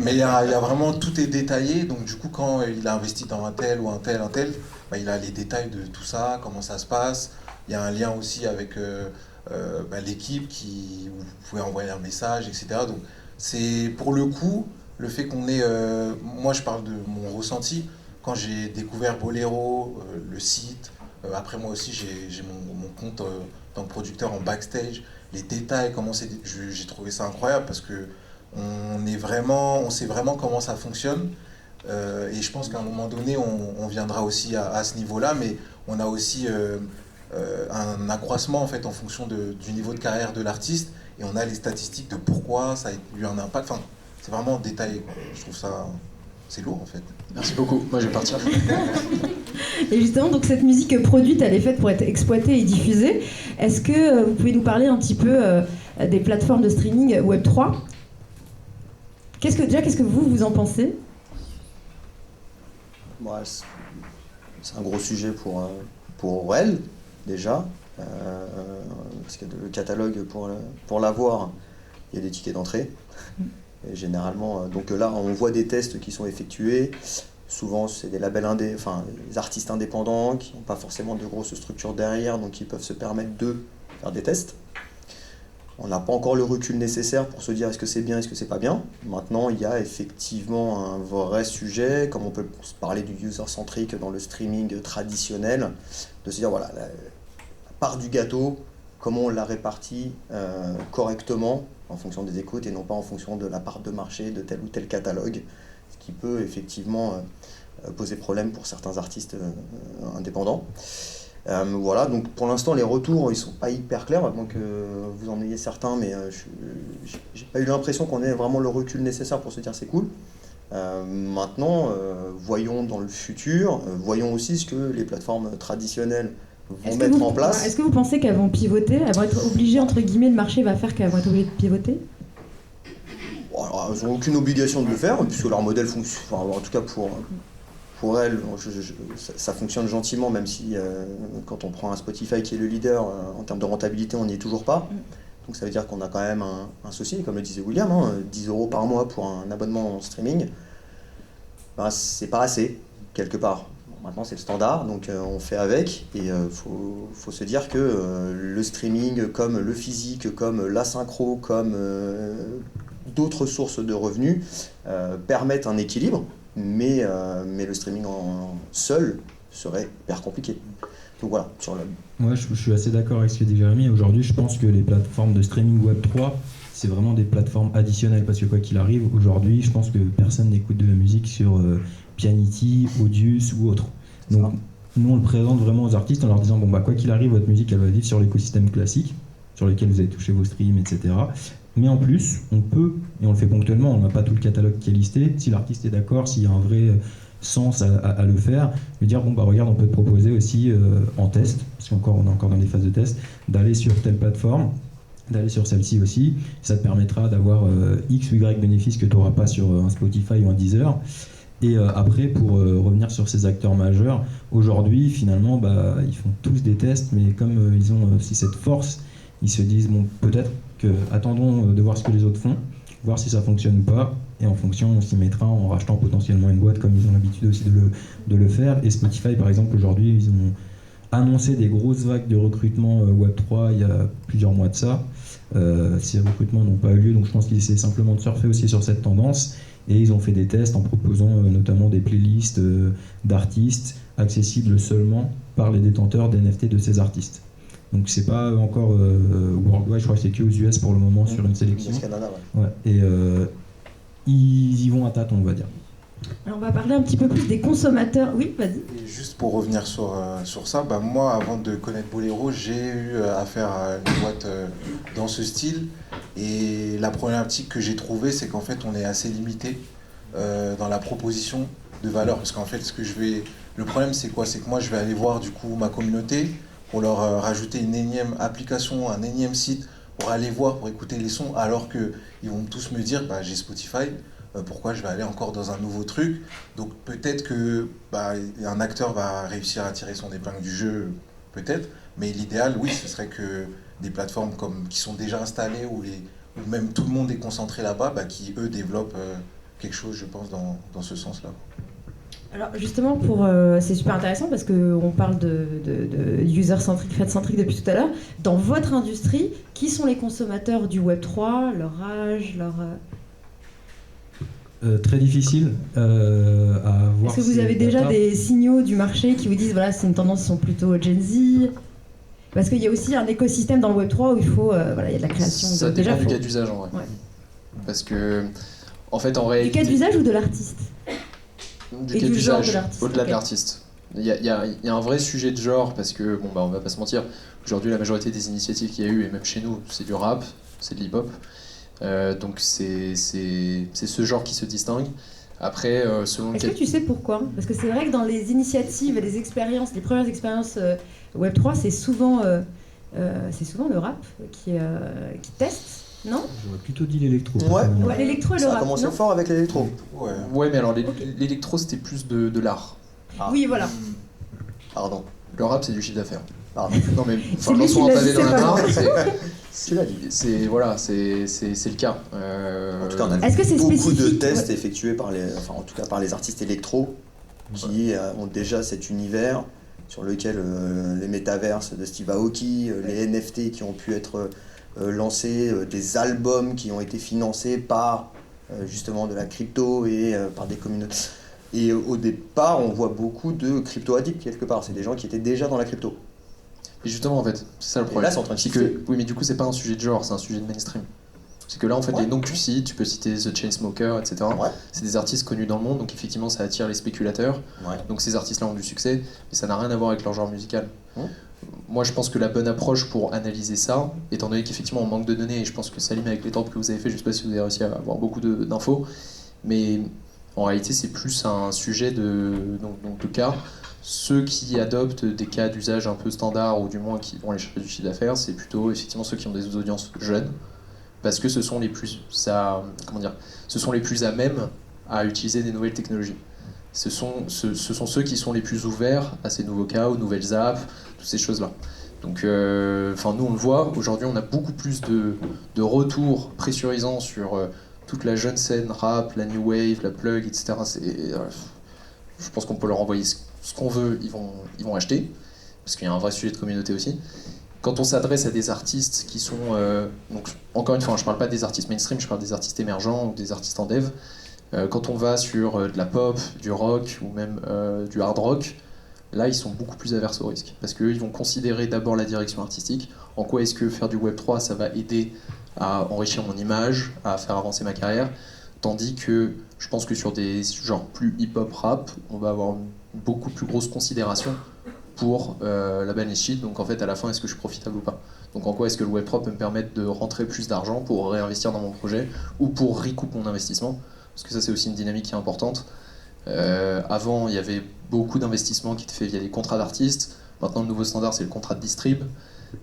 mais il y a vraiment... Tout est détaillé. Donc du coup, quand il a investi dans un tel ou un tel, il a les détails de tout ça, comment ça se passe. Il y a un lien aussi avec l'équipe où vous pouvez envoyer un message, etc. Donc c'est pour le coup, le fait qu'on ait... moi je parle de mon ressenti. Quand j'ai découvert Bolero, le site, après moi aussi j'ai mon compte en tant que producteur en backstage, les détails, j'ai trouvé ça incroyable parce que on sait vraiment comment ça fonctionne. Et je pense qu'à un moment donné, on viendra aussi à ce niveau-là, mais on a aussi... un accroissement en fait en fonction du niveau de carrière de l'artiste et on a les statistiques de pourquoi ça a eu un impact. Enfin, c'est vraiment détaillé, quoi. Je trouve ça c'est lourd en fait. Merci beaucoup, moi je vais partir. Et justement, donc cette musique produite, elle est faite pour être exploitée et diffusée. Est-ce que vous pouvez nous parler un petit peu des plateformes de streaming Web3? Qu'est-ce que vous en pensez? C'est un gros sujet pour elle. Déjà, parce que le catalogue, pour l'avoir, il y a des tickets d'entrée. Et généralement, donc là, on voit des tests qui sont effectués. Souvent, c'est des labels des artistes indépendants qui n'ont pas forcément de grosses structures derrière, donc ils peuvent se permettre de faire des tests. On n'a pas encore le recul nécessaire pour se dire est-ce que c'est bien, est-ce que c'est pas bien. Maintenant, il y a effectivement un vrai sujet, comme on peut parler du user-centric dans le streaming traditionnel, de se dire voilà, la part du gâteau, comment on la répartit correctement en fonction des écoutes et non pas en fonction de la part de marché de tel ou tel catalogue, ce qui peut effectivement poser problème pour certains artistes indépendants. Voilà, donc pour l'instant les retours ils sont pas hyper clairs, donc vous en ayez certains, mais j'ai pas eu l'impression qu'on ait vraiment le recul nécessaire pour se dire c'est cool. Maintenant, voyons dans le futur, voyons aussi ce que les plateformes traditionnelles vont mettre en place. Est-ce que vous pensez qu'elles vont pivoter, elles vont être obligées, entre guillemets, le marché va faire qu'elles vont être obligées de pivoter? Alors, elles n'ont aucune obligation de le faire, puisque leur modèle fonctionne, en tout cas pour elles, ça fonctionne gentiment, même si quand on prend un Spotify qui est le leader, en termes de rentabilité, on n'y est toujours pas. Donc ça veut dire qu'on a quand même un souci, comme le disait William, 10 € par mois pour un abonnement en streaming, c'est pas assez, quelque part. Maintenant c'est le standard, donc on fait avec, et faut se dire que le streaming, comme le physique, comme l'asynchro, comme d'autres sources de revenus, permettent un équilibre, mais le streaming seul serait hyper compliqué. Donc voilà, Moi je suis assez d'accord avec ce que dit Jérémy. Aujourd'hui je pense que les plateformes de streaming Web3 c'est vraiment des plateformes additionnelles, parce que quoi qu'il arrive, aujourd'hui je pense que personne n'écoute de la musique sur Pianity, Audius ou autre. Donc nous on le présente vraiment aux artistes en leur disant quoi qu'il arrive, votre musique elle va vivre sur l'écosystème classique sur lequel vous avez touché vos streams, etc. Mais en plus, on peut, et on le fait ponctuellement, on n'a pas tout le catalogue qui est listé, si l'artiste est d'accord, s'il y a un vrai sens à le faire, lui dire regarde, on peut te proposer aussi en test, parce qu'on est encore dans des phases de test, d'aller sur telle plateforme, d'aller sur celle-ci aussi, ça te permettra d'avoir X ou Y bénéfices que tu n'auras pas sur un Spotify ou un Deezer. Et après, pour revenir sur ces acteurs majeurs, aujourd'hui, finalement, ils font tous des tests, mais comme ils ont aussi cette force, ils se disent, peut-être que attendons de voir ce que les autres font. voir si ça fonctionne ou pas, et en fonction, on s'y mettra en rachetant potentiellement une boîte, comme ils ont l'habitude aussi de le faire. Et Spotify, par exemple, aujourd'hui, ils ont annoncé des grosses vagues de recrutement Web3 il y a plusieurs mois de ça. Ces recrutements n'ont pas eu lieu, donc je pense qu'ils essaient simplement de surfer aussi sur cette tendance. Et ils ont fait des tests en proposant notamment des playlists d'artistes accessibles seulement par les détenteurs d'NFT de ces artistes. Donc c'est pas encore worldwide, je crois que c'est que aux US pour le moment sur une sélection. Canada, ouais. Ouais. Et ils y vont à tâtons, on va dire. Alors on va parler un petit peu plus des consommateurs. Oui, vas-y. Et juste pour revenir sur ça, moi avant de connaître Bolero, j'ai eu affaire à une boîte dans ce style. Et la problématique que j'ai trouvée, c'est qu'en fait on est assez limité dans la proposition de valeur. Parce qu'en fait le problème c'est quoi? C'est que moi je vais aller voir du coup ma communauté pour leur rajouter une énième application, un énième site, pour aller voir, pour écouter les sons, alors qu'ils vont tous me dire j'ai Spotify. Pourquoi je vais aller encore dans un nouveau truc? Donc peut-être que un acteur va réussir à tirer son épingle du jeu, peut-être, mais l'idéal, oui, ce serait que des plateformes qui sont déjà installées, où même tout le monde est concentré là-bas, qui eux développent quelque chose, je pense, dans ce sens-là. Alors justement, c'est super intéressant parce qu'on parle de user-centric, fat-centric depuis tout à l'heure. Dans votre industrie, qui sont les consommateurs du Web3, leur âge, leur... Très difficile à voir. Est-ce que vous avez déjà des signaux du marché qui vous disent voilà, c'est une tendance qui sont plutôt Gen Z? Parce qu'il y a aussi un écosystème dans le Web3 où il y a de la création. Ça dépend du cas d'usage en vrai. Ouais. Parce que, en fait, en réalité. Du cas d'usage ou de l'artiste? Du cas d'usage, au-delà de l'artiste. Il y a un vrai sujet de genre parce que, on va pas se mentir, aujourd'hui la majorité des initiatives qu'il y a eu, et même chez nous, c'est du rap, c'est de l'hip-hop. Donc c'est ce genre qui se distingue. Après, selon Est-ce que tu sais pourquoi? Parce que c'est vrai que dans les initiatives et les expériences, les premières expériences Web3, c'est souvent le rap qui teste, non? J'aurais plutôt dit l'électro. Ouais, l'électro et le rap. Ça a commencé fort avec l'électro. Ouais, mais alors l'électro c'était plus de l'art. Ah. Oui, voilà. Pardon. Le rap c'est du chiffre d'affaires. Pardon. Non mais C'est lui qui lançons un l'a pavé dit, dans c'est la pas mare, moi. c'est le cas. En tout cas, on a Est-ce que c'est beaucoup de spécifique? tests effectués par les artistes électro qui ont déjà cet univers sur lequel les métaverses de Steve Aoki, les NFT qui ont pu être lancés, des albums qui ont été financés par justement de la crypto et par des communautés. Et au départ, on voit beaucoup de crypto-addicts quelque part. C'est des gens qui étaient déjà dans la crypto. Et justement, en fait, c'est ça le problème. Et là, c'est en train de shifter. Oui, mais du coup, c'est pas un sujet de genre, c'est un sujet de mainstream. C'est que là, en fait, les noms que tu cites, tu peux citer The Chainsmokers, etc. Ouais. C'est des artistes connus dans le monde, donc effectivement, ça attire les spéculateurs. Ouais. Donc ces artistes-là ont du succès, mais ça n'a rien à voir avec leur genre musical. Moi, je pense que la bonne approche pour analyser ça, étant donné qu'effectivement, on manque de données, et je pense que Salim, avec les temps que vous avez fait, je sais pas si vous avez réussi à avoir beaucoup d'infos, mais en réalité, c'est plus un sujet de cas. Ceux qui adoptent des cas d'usage un peu standards, ou du moins qui vont aller chercher du chiffre d'affaires, c'est plutôt effectivement ceux qui ont des audiences jeunes, parce que ce sont les plus à même à utiliser des nouvelles technologies. Ce sont ceux qui sont les plus ouverts à ces nouveaux cas, aux nouvelles apps, toutes ces choses-là. Donc, nous on le voit, aujourd'hui on a beaucoup plus de retours pressurisants sur toute la jeune scène rap, la new wave, la plug, etc. Je pense qu'on peut leur envoyer ce qu'on veut, ils vont acheter, parce qu'il y a un vrai sujet de communauté aussi. Quand on s'adresse à des artistes qui sont... donc, encore une fois, je ne parle pas des artistes mainstream, je parle des artistes émergents ou des artistes en dev. Quand on va sur de la pop, du rock ou même du hard rock, là, ils sont beaucoup plus averses au risque. Parce qu'eux, ils vont considérer d'abord la direction artistique. En quoi est-ce que faire du Web3, ça va aider à enrichir mon image, à faire avancer ma carrière. Tandis que je pense que sur des genres plus hip-hop rap, on va avoir une beaucoup plus grosse considération pour la balance sheet. Donc en fait, à la fin, est-ce que je suis profitable ou pas? Donc en quoi est-ce que le Web3 peut me permettre de rentrer plus d'argent pour réinvestir dans mon projet ou pour recoup mon investissement? Parce que ça, c'est aussi une dynamique qui est importante. Avant, il y avait beaucoup d'investissements qui étaient faits via des contrats d'artistes. Maintenant, le nouveau standard, c'est le contrat de distrib.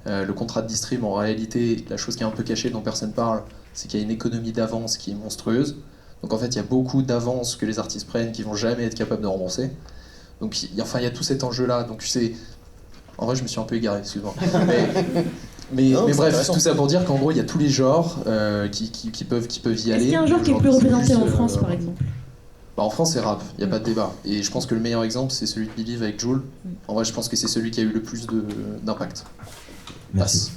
Le contrat de distrib, en réalité, la chose qui est un peu cachée, dont personne parle, c'est qu'il y a une économie d'avance qui est monstrueuse. Donc en fait, il y a beaucoup d'avances que les artistes prennent qui vont jamais être capables de rembourser. Donc il y a tout cet enjeu-là. Donc en vrai, je me suis un peu égaré, excuse-moi. Mais Non, c'est bref, intéressant. tout ça pour dire qu'en gros, il y a tous les genres qui peuvent y aller. Est-ce qu'il y a un genre qui est plus représenté en France, par exemple? En France, c'est rap, il n'y a pas de débat. Et je pense que le meilleur exemple, c'est celui de Believe avec Jul. En vrai, je pense que c'est celui qui a eu le plus d'impact. Merci.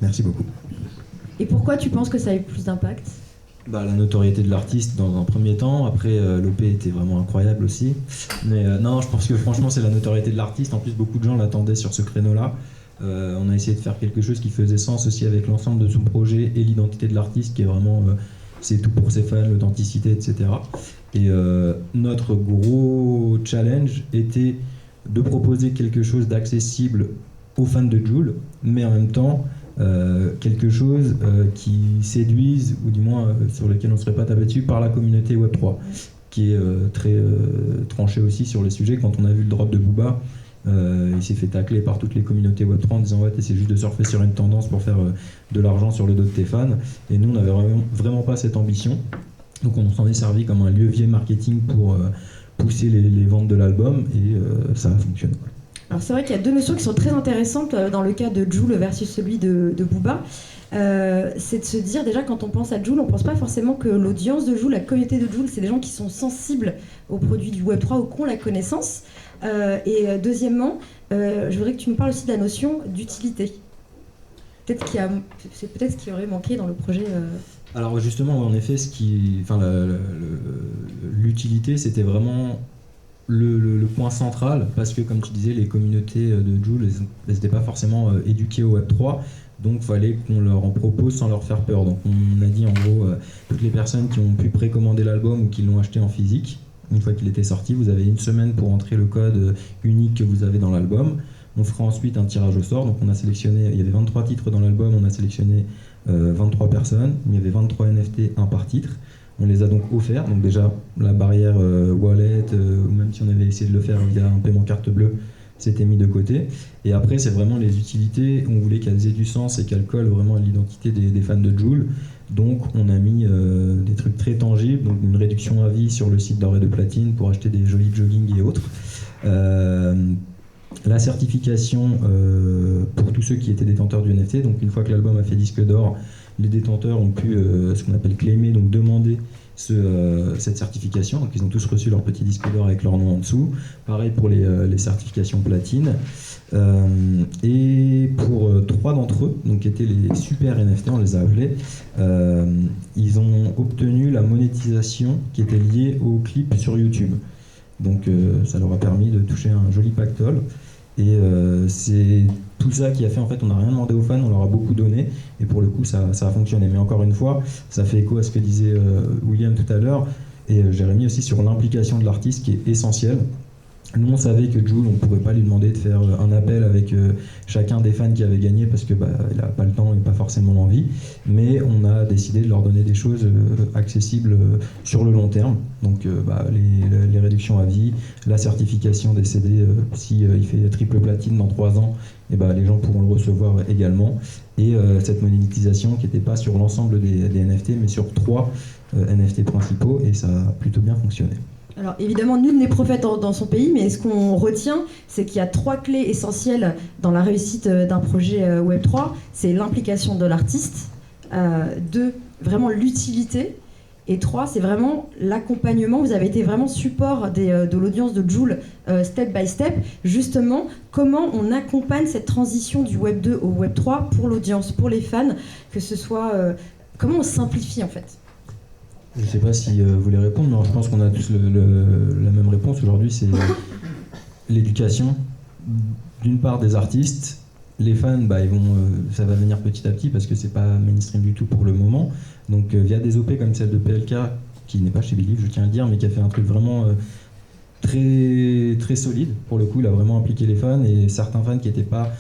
Merci beaucoup. Et pourquoi tu penses que ça a eu plus d'impact? La notoriété de l'artiste dans un premier temps, après l'OP était vraiment incroyable aussi. Mais non, je pense que franchement c'est la notoriété de l'artiste, en plus beaucoup de gens l'attendaient sur ce créneau-là. On a essayé de faire quelque chose qui faisait sens aussi avec l'ensemble de son projet et l'identité de l'artiste qui est vraiment, c'est tout pour ses fans, l'authenticité, etc. Et notre gros challenge était de proposer quelque chose d'accessible aux fans de Jul, mais en même temps quelque chose qui séduise, ou du moins sur lequel on ne serait pas tapé dessus par la communauté Web3, qui est très tranchée aussi sur les sujets. Quand on a vu le drop de Booba, il s'est fait tacler par toutes les communautés Web3 en disant ouais, t'essaies juste de surfer sur une tendance pour faire de l'argent sur le dos de tes fans. Et nous, on n'avait vraiment pas cette ambition. Donc on s'en est servi comme un levier marketing pour pousser les ventes de l'album, et ça a fonctionné. Alors c'est vrai qu'il y a deux notions qui sont très intéressantes dans le cas de Jul versus celui de Booba. C'est de se dire déjà, quand on pense à Jul, on pense pas forcément que l'audience de Jul, la communauté de Jul, c'est des gens qui sont sensibles aux produits du Web3 ou qui ont la connaissance. Et deuxièmement, je voudrais que tu nous parles aussi de la notion d'utilité. C'est peut-être ce qui aurait manqué dans le projet. Alors justement, en effet, l'utilité, c'était vraiment le point central, parce que comme tu disais, les communautés de Jul, elles n'étaient pas forcément éduquées au Web3, donc il fallait qu'on leur en propose sans leur faire peur. Donc on a dit en gros, toutes les personnes qui ont pu précommander l'album ou qui l'ont acheté en physique, une fois qu'il était sorti, vous avez une semaine pour entrer le code unique que vous avez dans l'album. On fera ensuite un tirage au sort, donc on a sélectionné, il y avait 23 titres dans l'album, on a sélectionné 23 personnes, il y avait 23 NFT, un par titre. On les a donc offerts, donc déjà la barrière wallet, ou même si on avait essayé de le faire via un paiement carte bleue, c'était mis de côté. Et après, c'est vraiment les utilités, on voulait qu'elles aient du sens et qu'elles collent vraiment à l'identité des fans de Jul. Donc on a mis des trucs très tangibles, donc une réduction à vie sur le site d'or et de platine pour acheter des jolis jogging et autres. La certification pour tous ceux qui étaient détenteurs du NFT, donc une fois que l'album a fait disque d'or, les détenteurs ont pu ce qu'on appelle claimer, donc demander cette certification. Donc ils ont tous reçu leur petit disque d'or avec leur nom en dessous. Pareil pour les certifications platine. Et pour 3 d'entre eux, donc qui étaient les super NFT, on les a appelés, ils ont obtenu la monétisation qui était liée au clip sur YouTube. Donc ça leur a permis de toucher un joli pactole. Et c'est tout ça qui a fait, en fait, on n'a rien demandé aux fans, on leur a beaucoup donné, et pour le coup ça a fonctionné. Mais encore une fois, ça fait écho à ce que disait William tout à l'heure, et Jérémy aussi, sur l'implication de l'artiste qui est essentielle. Nous, on savait que Jul, on ne pourrait pas lui demander de faire un appel avec chacun des fans qui avait gagné parce que il n'a pas le temps et pas forcément l'envie. Mais on a décidé de leur donner des choses accessibles sur le long terme. Donc les réductions à vie, la certification des CD, si il fait triple platine dans 3 ans, et les gens pourront le recevoir également. Et cette monétisation qui n'était pas sur l'ensemble des NFT, mais sur 3 NFT principaux, et ça a plutôt bien fonctionné. Alors évidemment, nul n'est prophète dans son pays, mais ce qu'on retient, c'est qu'il y a 3 clés essentielles dans la réussite d'un projet Web3. C'est l'implication de l'artiste, 2, vraiment l'utilité, et 3, c'est vraiment l'accompagnement. Vous avez été vraiment support de l'audience de Jul, step by step. Justement, comment on accompagne cette transition du Web 2 au Web 3 pour l'audience, pour les fans, que ce soit... comment on simplifie en fait? Je ne sais pas si vous voulez répondre, mais je pense qu'on a tous la même réponse aujourd'hui, c'est l'éducation, d'une part des artistes. Les fans, ça va venir petit à petit parce que c'est pas mainstream du tout pour le moment. Donc via des OP comme celle de PLK, qui n'est pas chez Believe, je tiens à le dire, mais qui a fait un truc vraiment très, très solide. Pour le coup, il a vraiment impliqué les fans, et certains fans qui n'étaient pas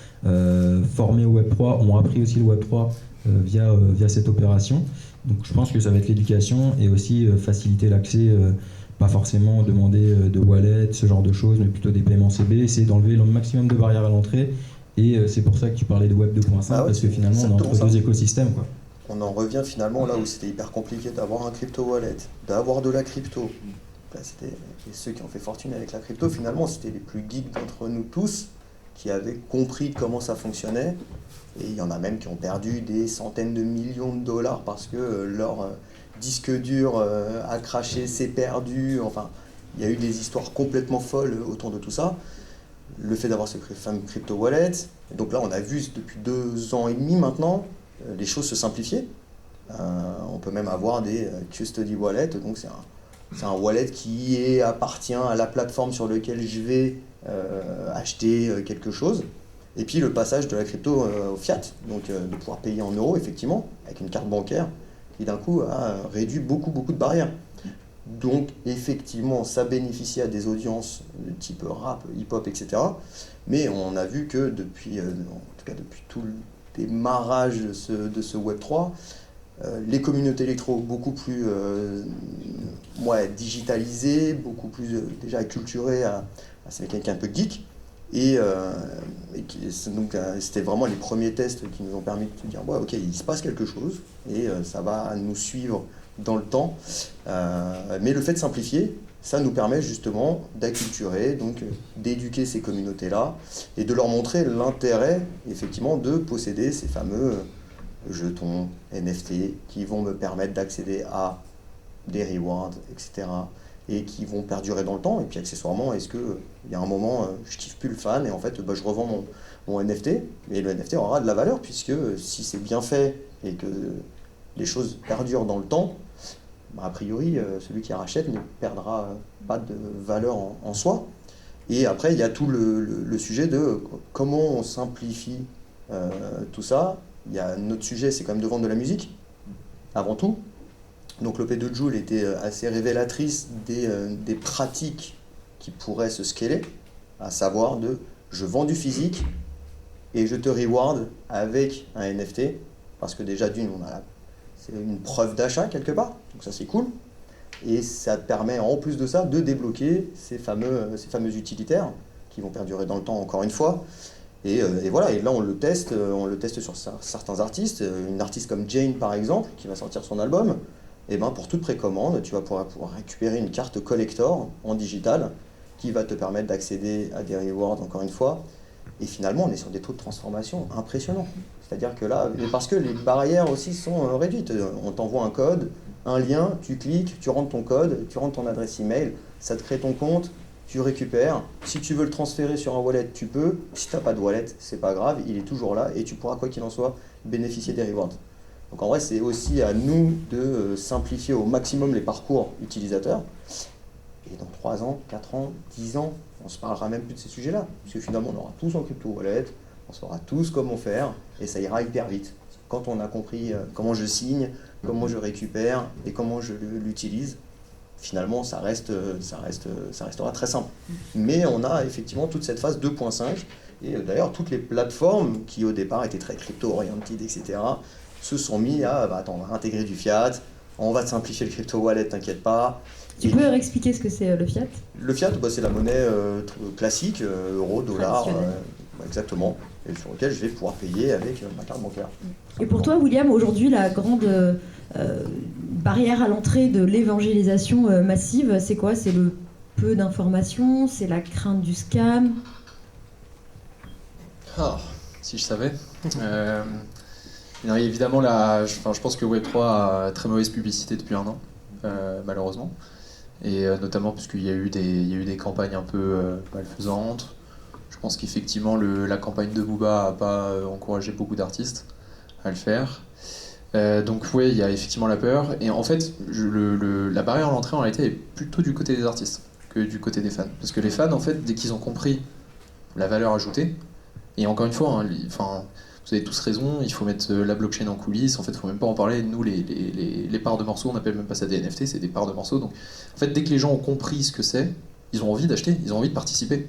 formés au Web3 ont appris aussi le Web3 via cette opération. Donc je pense que ça va être l'éducation et aussi faciliter l'accès, pas forcément demander de wallet, ce genre de choses, mais plutôt des paiements CB, essayer d'enlever le maximum de barrières à l'entrée. Et c'est pour ça que tu parlais de Web 2.5, parce que finalement on est entre 2 écosystèmes, quoi. On en revient finalement là où c'était hyper compliqué d'avoir un crypto wallet, d'avoir de la crypto. Et ceux qui ont fait fortune avec la crypto, finalement, c'était les plus geeks d'entre nous tous qui avaient compris comment ça fonctionnait. Et il y en a même qui ont perdu des centaines de millions de dollars parce que leur disque dur a craché, s'est perdu. Enfin, il y a eu des histoires complètement folles autour de tout ça. Le fait d'avoir ce fameux crypto wallet. Et donc là, on a vu depuis 2 ans et demi maintenant les choses se simplifier. On peut même avoir des custody wallets. Donc c'est un wallet qui appartient à la plateforme sur laquelle je vais acheter quelque chose. Et puis le passage de la crypto au fiat, donc de pouvoir payer en euros, effectivement, avec une carte bancaire, qui d'un coup a réduit beaucoup de barrières. Donc effectivement, ça bénéficie à des audiences de type rap, hip-hop, etc. Mais on a vu que depuis, en tout cas depuis tout le démarrage de ce Web3, les communautés électro beaucoup plus digitalisées, beaucoup plus déjà acculturées à c'est quelqu'un un peu geek. Donc c'était vraiment les premiers tests qui nous ont permis de se dire ouais, ok, il se passe quelque chose et ça va nous suivre dans le temps. Mais le fait de simplifier, ça nous permet justement d'acculturer, donc d'éduquer ces communautés-là et de leur montrer l'intérêt effectivement de posséder ces fameux jetons NFT qui vont me permettre d'accéder à des rewards, etc. et qui vont perdurer dans le temps. Et puis accessoirement, est-ce qu'il y a un moment, je kiffe plus le fan et en fait je revends mon NFT, et le NFT aura de la valeur puisque si c'est bien fait et que les choses perdurent dans le temps, a priori celui qui rachète ne perdra pas de valeur en soi. Et après il y a tout le sujet de comment on simplifie tout ça. Il y a un autre sujet, c'est quand même de vendre de la musique avant tout. Donc l'OP de Joule était assez révélatrice des pratiques qui pourraient se scaler, à savoir je vends du physique et je te reward avec un NFT, parce que déjà c'est une preuve d'achat quelque part, donc ça c'est cool. Et ça te permet en plus de ça de débloquer ces fameux utilitaires qui vont perdurer dans le temps encore une fois. Et voilà, et là on le teste sur certains artistes, une artiste comme Jane par exemple, qui va sortir son album. Et pour toute précommande, tu vas pouvoir récupérer une carte collector en digital qui va te permettre d'accéder à des rewards encore une fois. Et finalement, on est sur des taux de transformation impressionnants. C'est-à-dire que là, parce que les barrières aussi sont réduites. On t'envoie un code, un lien, tu cliques, tu rentres ton code, tu rentres ton adresse email, ça te crée ton compte, tu récupères. Si tu veux le transférer sur un wallet, tu peux. Si tu n'as pas de wallet, c'est pas grave, il est toujours là et tu pourras, quoi qu'il en soit, bénéficier des rewards. Donc en vrai, c'est aussi à nous de simplifier au maximum les parcours utilisateurs. Et dans 3 ans, 4 ans, 10 ans, on ne se parlera même plus de ces sujets-là. Parce que finalement, on aura tous en crypto-wallet, on saura tous comment faire, et ça ira hyper vite. Quand on a compris comment je signe, comment je récupère et comment je l'utilise, finalement, ça restera très simple. Mais on a effectivement toute cette phase 2.5, et d'ailleurs, toutes les plateformes qui au départ étaient très crypto-oriented, etc., se sont mis à, attends, on va intégrer du fiat, on va te simplifier le crypto-wallet, t'inquiète pas. Tu peux expliquer ce que c'est le fiat ? Le fiat, c'est la monnaie classique, euro, dollar, exactement, et sur lequel je vais pouvoir payer avec ma carte bancaire. Et pour toi, William, aujourd'hui, la grande barrière à l'entrée de l'évangélisation massive, c'est quoi ? C'est le peu d'informations, c'est la crainte du scam ? Si je savais. Évidemment, je pense que Web3 a très mauvaise publicité depuis 1 an, malheureusement. Et notamment parce qu'il y a eu des campagnes un peu malfaisantes. Je pense qu'effectivement, la campagne de Booba n'a pas encouragé beaucoup d'artistes à le faire. Donc oui, il y a effectivement la peur. Et en fait, la barrière à l'entrée, en réalité, est plutôt du côté des artistes que du côté des fans. Parce que les fans, en fait, dès qu'ils ont compris la valeur ajoutée, et encore une fois, vous avez tous raison, il faut mettre la blockchain en coulisses, en fait il ne faut même pas en parler, nous les parts de morceaux, on n'appelle même pas ça des NFT, c'est des parts de morceaux, donc en fait dès que les gens ont compris ce que c'est, ils ont envie d'acheter, ils ont envie de participer.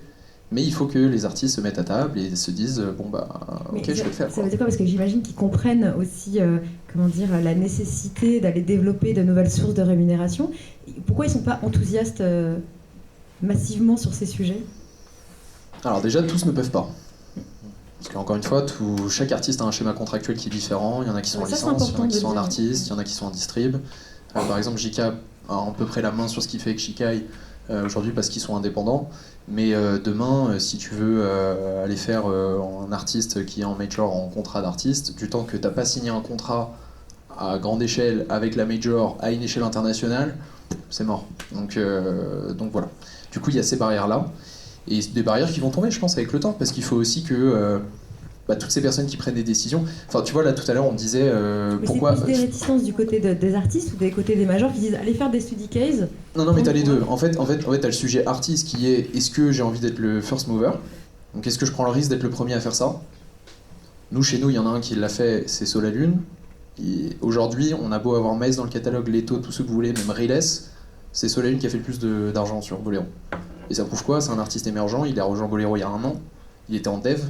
Mais il faut que les artistes se mettent à table et se disent ok, je vais le faire. Ça veut dire quoi ? Parce que j'imagine qu'ils comprennent aussi la nécessité d'aller développer de nouvelles sources de rémunération. Pourquoi ils ne sont pas enthousiastes massivement sur ces sujets ? Alors déjà, tous ne peuvent pas. Parce qu'encore une fois, chaque artiste a un schéma contractuel qui est différent. Il y en a qui sont en licence, il y en a qui sont en artiste, il y en a qui sont en distrib. Par exemple, JK a à peu près la main sur ce qui fait que Shikai aujourd'hui parce qu'ils sont indépendants. Mais demain, si tu veux aller faire un artiste qui est en major en contrat d'artiste, du temps que tu n'as pas signé un contrat à grande échelle avec la major à une échelle internationale, c'est mort. Donc voilà. Du coup, il y a ces barrières-là. Et des barrières qui vont tomber, je pense, avec le temps, parce qu'il faut aussi que toutes ces personnes qui prennent des décisions... Enfin, tu vois, là, tout à l'heure, on me disait pourquoi... C'est plus des réticences du côté des artistes ou des côtés des majors qui disent allez faire des study cases. Non, mais t'as les deux. En fait, t'as le sujet artiste qui est est-ce que j'ai envie d'être le first mover? Donc, est-ce que je prends le risque d'être le premier à faire ça? Nous, chez nous, il y en a un qui l'a fait, c'est Solalune. Aujourd'hui, on a beau avoir Maze dans le catalogue, Leto, tout ce que vous voulez, même Riles, c'est Solalune qui a fait le plus d'argent sur Bolero. Et ça prouve quoi? C'est un artiste émergent, il a rejoint Bolero il y a 1 an, il était en dev,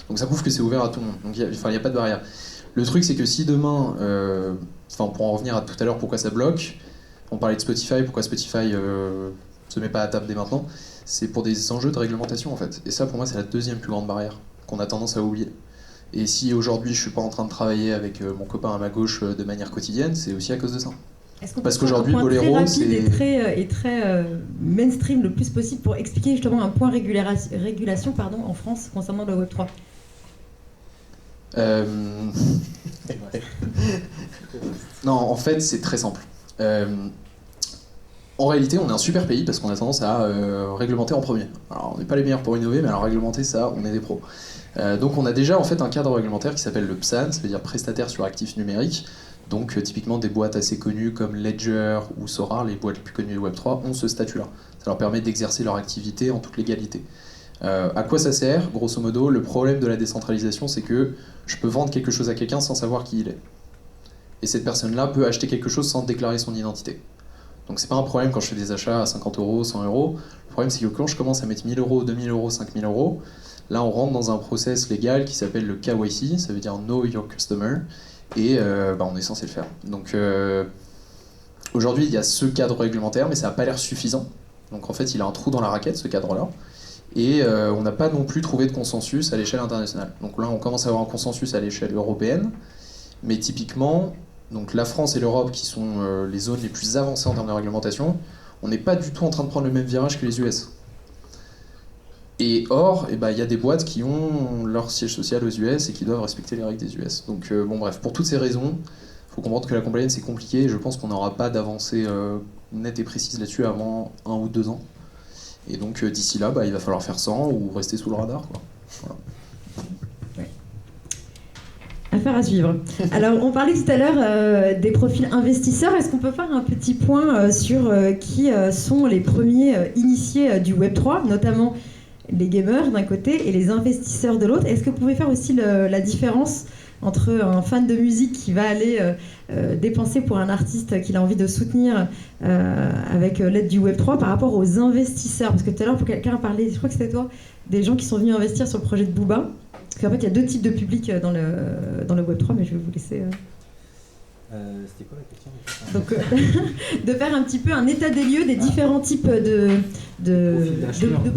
donc ça prouve que c'est ouvert à tout le monde. Donc il n'y a pas de barrière. Le truc, c'est que si demain, pour en revenir à tout à l'heure, pourquoi ça bloque, on parlait de Spotify, pourquoi Spotify se met pas à table dès maintenant, c'est pour des enjeux de réglementation en fait. Et ça, pour moi, c'est la deuxième plus grande barrière qu'on a tendance à oublier. Et si aujourd'hui je suis pas en train de travailler avec mon copain à ma gauche de manière quotidienne, c'est aussi à cause de ça. Parce qu'aujourd'hui, Bolero, c'est... et très mainstream le plus possible pour expliquer justement un point régulation en France concernant le Web3. Non, en fait, c'est très simple. En réalité, on est un super pays parce qu'on a tendance à réglementer en premier. Alors, on n'est pas les meilleurs pour innover, mais alors réglementer, ça, on est des pros. Donc, on a déjà en fait un cadre réglementaire qui s'appelle le PSAN, ça veut dire prestataire sur actifs numériques. Donc typiquement des boîtes assez connues comme Ledger ou Sora, les boîtes les plus connues du Web3, ont ce statut-là. Ça leur permet d'exercer leur activité en toute légalité. À quoi ça sert? Grosso modo, le problème de la décentralisation, c'est que je peux vendre quelque chose à quelqu'un sans savoir qui il est. Et cette personne-là peut acheter quelque chose sans déclarer son identité. Donc c'est pas un problème quand je fais des achats à 50 €, 100 €. Le problème, c'est que quand je commence à mettre 1 000 €, 2 000 €, 5 000 €, là on rentre dans un process légal qui s'appelle le KYC, ça veut dire Know Your Customer. Et on est censé le faire. Donc aujourd'hui, il y a ce cadre réglementaire, mais ça n'a pas l'air suffisant. Donc en fait, il a un trou dans la raquette, ce cadre-là. Et on n'a pas non plus trouvé de consensus à l'échelle internationale. Donc là, on commence à avoir un consensus à l'échelle européenne. Mais typiquement, donc la France et l'Europe, qui sont les zones les plus avancées en termes de réglementation, on n'est pas du tout en train de prendre le même virage que les US. Et or, il y a des boîtes qui ont leur siège social aux US et qui doivent respecter les règles des US. Donc bref, pour toutes ces raisons, il faut comprendre que la compliance c'est compliqué et je pense qu'on n'aura pas d'avancée nette et précise là-dessus avant 1 ou 2 ans. Et donc d'ici là, il va falloir faire sans ou rester sous le radar, quoi. Voilà. Affaire à suivre. Alors, on parlait tout à l'heure des profils investisseurs. Est-ce qu'on peut faire un petit point sur qui sont les premiers initiés du Web3, notamment les gamers d'un côté et les investisseurs de l'autre? Est-ce que vous pouvez faire aussi la différence entre un fan de musique qui va aller dépenser pour un artiste qu'il a envie de soutenir avec l'aide du Web3 par rapport aux investisseurs? Parce que tout à l'heure, quelqu'un a parlé, je crois que c'était toi, des gens qui sont venus investir sur le projet de Booba. Parce qu'en fait, il y a 2 types de publics dans le Web3, mais je vais vous laisser... C'était quoi la question? Donc, de faire un petit peu un état des lieux des différents types de